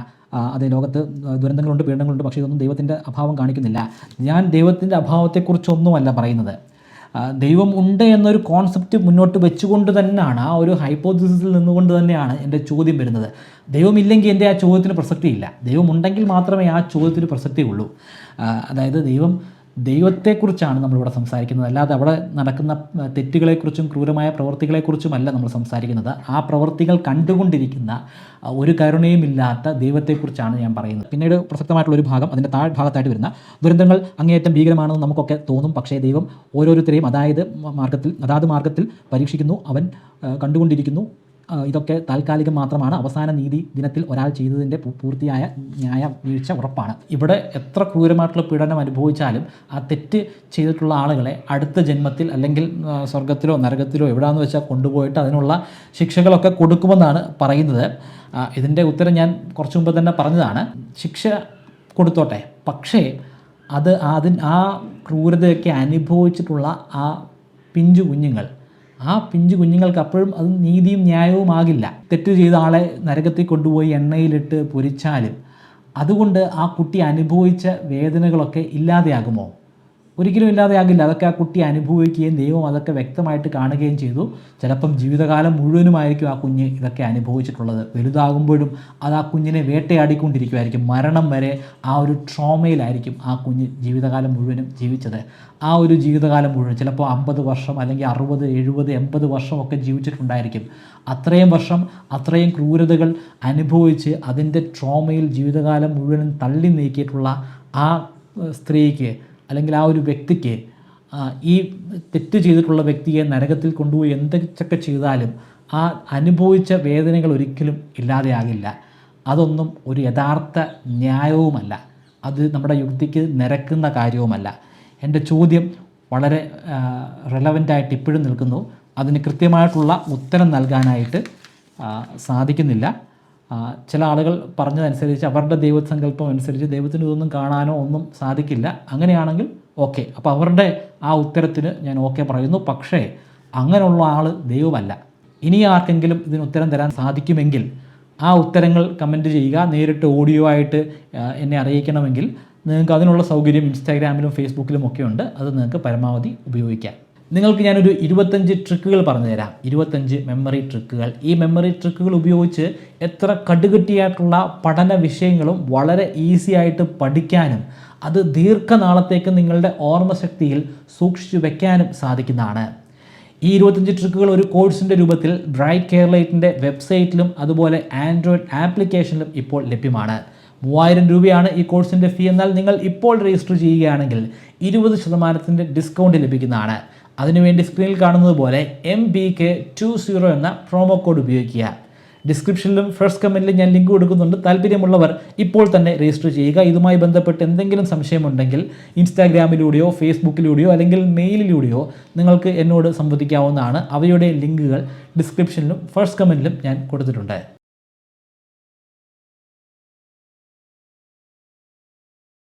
അതേ, ലോകത്ത് ദുരന്തങ്ങളുണ്ട്, പീഡനങ്ങളുണ്ട്, പക്ഷേ ഇതൊന്നും ദൈവത്തിൻ്റെ അഭാവം കാണിക്കുന്നില്ല. ഞാൻ ദൈവത്തിൻ്റെ അഭാവത്തെക്കുറിച്ചൊന്നുമല്ല പറയുന്നത്. ദൈവം ഉണ്ട് എന്നൊരു കോൺസെപ്റ്റ് മുന്നോട്ട് വെച്ചുകൊണ്ട് തന്നെയാണ്, ആ ഒരു ഹൈപ്പോത്തിസിസിൽ നിന്നുകൊണ്ട് തന്നെയാണ് എൻ്റെ ചോദ്യം വരുന്നത്. ദൈവമില്ലെങ്കിൽ എൻ്റെ ആ ചോദ്യത്തിന് പ്രസക്തിയില്ല. ദൈവം ഉണ്ടെങ്കിൽ മാത്രമേ ആ ചോദ്യത്തിന് പ്രസക്തിയുള്ളൂ. അതായത് ദൈവത്തെക്കുറിച്ചാണ് നമ്മളിവിടെ സംസാരിക്കുന്നത്, അല്ലാതെ അവിടെ നടക്കുന്ന തെറ്റുകളെക്കുറിച്ചും ക്രൂരമായ പ്രവൃത്തികളെക്കുറിച്ചുമല്ല നമ്മൾ സംസാരിക്കുന്നത്. ആ പ്രവൃത്തികൾ കണ്ടുകൊണ്ടിരിക്കുന്ന ഒരു കരുണയുമില്ലാത്ത ദൈവത്തെക്കുറിച്ചാണ് ഞാൻ പറയുന്നത്. പിന്നീട് പ്രസക്തമായിട്ടുള്ളൊരു ഭാഗം, അതിൻ്റെ താഴ്ഭാഗത്തായിട്ട് വരുന്ന ദുരന്തങ്ങൾ അങ്ങേയറ്റം ഭീകരമാണെന്ന് നമുക്കൊക്കെ തോന്നും. പക്ഷേ ദൈവം ഓരോരുത്തരെയും അതാത് മാർഗത്തിൽ പരീക്ഷിക്കുന്നു, അവൻ കണ്ടുകൊണ്ടിരിക്കുന്നു. ഇതൊക്കെ താൽക്കാലികം മാത്രമാണ്. അവസാന നീതി ദിനത്തിൽ ഒരാൾ ചെയ്തതിൻ്റെ പൂർത്തിയായ ന്യായ വീഴ്ച ഉറപ്പാണ്. ഇവിടെ എത്ര ക്രൂരമായിട്ടുള്ള പീഡനം അനുഭവിച്ചാലും ആ തെറ്റ് ചെയ്തിട്ടുള്ള ആളുകളെ അടുത്ത ജന്മത്തിൽ അല്ലെങ്കിൽ സ്വർഗത്തിലോ നരകത്തിലോ എവിടെയാണെന്ന് വെച്ചാൽ കൊണ്ടുപോയിട്ട് അതിനുള്ള ശിക്ഷകളൊക്കെ കൊടുക്കുമെന്നാണ് പറയുന്നത്. ഇതിൻ്റെ ഉത്തരം ഞാൻ കുറച്ച് മുമ്പ് തന്നെ പറഞ്ഞതാണ്. ശിക്ഷ കൊടുത്തോട്ടെ, പക്ഷേ ആ ക്രൂരതയൊക്കെ അനുഭവിച്ചിട്ടുള്ള ആ പിഞ്ചു കുഞ്ഞുങ്ങൾക്ക് അപ്പോഴും അത് നീതിയും ന്യായവുമാകില്ല. തെറ്റ് ചെയ്ത ആളെ നരകത്തിൽ കൊണ്ടുപോയി എണ്ണയിലിട്ട് പൊരിച്ചാലും അതുകൊണ്ട് ആ കുട്ടി അനുഭവിച്ച വേദനകളൊക്കെ ഇല്ലാതെയാകുമോ? ഒരിക്കലും ഇല്ലാതെയാകില്ല. അതൊക്കെ ആ കുട്ടി അനുഭവിക്കുകയും ദൈവം അതൊക്കെ വ്യക്തമായിട്ട് കാണുകയും ചെയ്തു. ചിലപ്പം ജീവിതകാലം മുഴുവനുമായിരിക്കും ആ കുഞ്ഞ് ഇതൊക്കെ അനുഭവിച്ചിട്ടുള്ളത്. വലുതാകുമ്പോഴും അത് ആ കുഞ്ഞിനെ വേട്ടയാടിക്കൊണ്ടിരിക്കുമായിരിക്കും. മരണം വരെ ആ ഒരു ട്രോമയിലായിരിക്കും ആ കുഞ്ഞ് ജീവിതകാലം മുഴുവനും ജീവിച്ചത്. ആ ഒരു ജീവിതകാലം മുഴുവൻ ചിലപ്പോൾ 50 വർഷം അല്ലെങ്കിൽ 60, 70, 80 വർഷമൊക്കെ ജീവിച്ചിട്ടുണ്ടായിരിക്കും. അത്രയും വർഷം അത്രയും ക്രൂരതകൾ അനുഭവിച്ച് അതിൻ്റെ ട്രോമയിൽ ജീവിതകാലം മുഴുവനും തള്ളി നീക്കിയിട്ടുള്ള ആ സ്ത്രീക്ക് അല്ലെങ്കിൽ ആ ഒരു വ്യക്തിക്ക്, ഈ തെറ്റ് ചെയ്തിട്ടുള്ള വ്യക്തിയെ നരകത്തിൽ കൊണ്ടുപോയി എന്തൊക്കെ ചെയ്താലും ആ അനുഭവിച്ച വേദനകൾ ഒരിക്കലും ഇല്ലാതെയാകില്ല. അതൊന്നും ഒരു യഥാർത്ഥ ന്യായവുമല്ല. അത് നമ്മുടെ യുക്തിക്ക് നിരക്കുന്ന കാര്യവുമല്ല. എൻ്റെ ചോദ്യം വളരെ റെലവൻ്റായിട്ട് ഇപ്പോഴും നിൽക്കുന്നു. അതിന് കൃത്യമായിട്ടുള്ള ഉത്തരം നൽകാനായിട്ട് സാധിക്കുന്നില്ല. ചില ആളുകൾ പറഞ്ഞതനുസരിച്ച് അവരുടെ ദൈവസങ്കല്പം അനുസരിച്ച് ദൈവത്തിന് ഇതൊന്നും കാണാനോ ഒന്നും സാധിക്കില്ല. അങ്ങനെയാണെങ്കിൽ ഓക്കെ, അപ്പോൾ അവരുടെ ആ ഉത്തരത്തിന് ഞാൻ ഓക്കെ പറയുന്നു. പക്ഷേ അങ്ങനെയുള്ള ആൾ ദൈവമല്ല. ഇനി ആർക്കെങ്കിലും ഇതിന് ഉത്തരം തരാൻ സാധിക്കുമെങ്കിൽ ആ ഉത്തരങ്ങൾ കമൻറ്റ് ചെയ്യുക. നേരിട്ട് ഓഡിയോ ആയിട്ട് എന്നെ അറിയിക്കണമെങ്കിൽ നിങ്ങൾക്ക് അതിനുള്ള സൗകര്യം ഇൻസ്റ്റാഗ്രാമിലും ഫേസ്ബുക്കിലും ഒക്കെ ഉണ്ട്. അത് നിങ്ങൾക്ക് പരമാവധി ഉപയോഗിക്കാം. നിങ്ങൾക്ക് ഞാനൊരു 25 ട്രിക്കുകൾ പറഞ്ഞു തരാം. 25 മെമ്മറി ട്രിക്കുകൾ. ഈ മെമ്മറി ട്രിക്കുകൾ ഉപയോഗിച്ച് എത്ര കടുകട്ടിയായിട്ടുള്ള പഠന വിഷയങ്ങളും വളരെ ഈസി ആയിട്ട് പഠിക്കാനും അത് ദീർഘനാളത്തേക്ക് നിങ്ങളുടെ ഓർമ്മശക്തിയിൽ സൂക്ഷിച്ചു വെക്കാനും സാധിക്കുന്നതാണ്. ഈ 25 ട്രിക്കുകൾ ഒരു കോഴ്സിൻ്റെ രൂപത്തിൽ ബ്രൈറ്റ് കേരളൈറ്റിൻ്റെ വെബ്സൈറ്റിലും അതുപോലെ ആൻഡ്രോയിഡ് ആപ്ലിക്കേഷനിലും ഇപ്പോൾ ലഭ്യമാണ്. 3000 രൂപയാണ് ഈ കോഴ്സിൻ്റെ ഫീ. എന്നാൽ നിങ്ങൾ ഇപ്പോൾ രജിസ്റ്റർ ചെയ്യുകയാണെങ്കിൽ 20% ഡിസ്കൗണ്ട് ലഭിക്കുന്നതാണ്. അതിനുവേണ്ടി സ്ക്രീനിൽ കാണുന്നത് പോലെ MBK20 എന്ന പ്രൊമോ കോഡ് ഉപയോഗിക്കുക. ഡിസ്ക്രിപ്ഷനിലും ഫസ്റ്റ് കമൻറ്റിലും ഞാൻ ലിങ്ക് കൊടുക്കുന്നുണ്ട്. താല്പര്യമുള്ളവർ ഇപ്പോൾ തന്നെ രജിസ്റ്റർ ചെയ്യുക. ഇതുമായി ബന്ധപ്പെട്ട് എന്തെങ്കിലും സംശയമുണ്ടെങ്കിൽ ഇൻസ്റ്റാഗ്രാമിലൂടെയോ ഫേസ്ബുക്കിലൂടെയോ അല്ലെങ്കിൽ മെയിലിലൂടെയോ നിങ്ങൾക്ക് എന്നോട് സംവദിക്കാവുന്നതാണ്. അവയുടെ ലിങ്കുകൾ ഡിസ്ക്രിപ്ഷനിലും ഫസ്റ്റ് കമൻറ്റിലും ഞാൻ കൊടുത്തിട്ടുണ്ട്.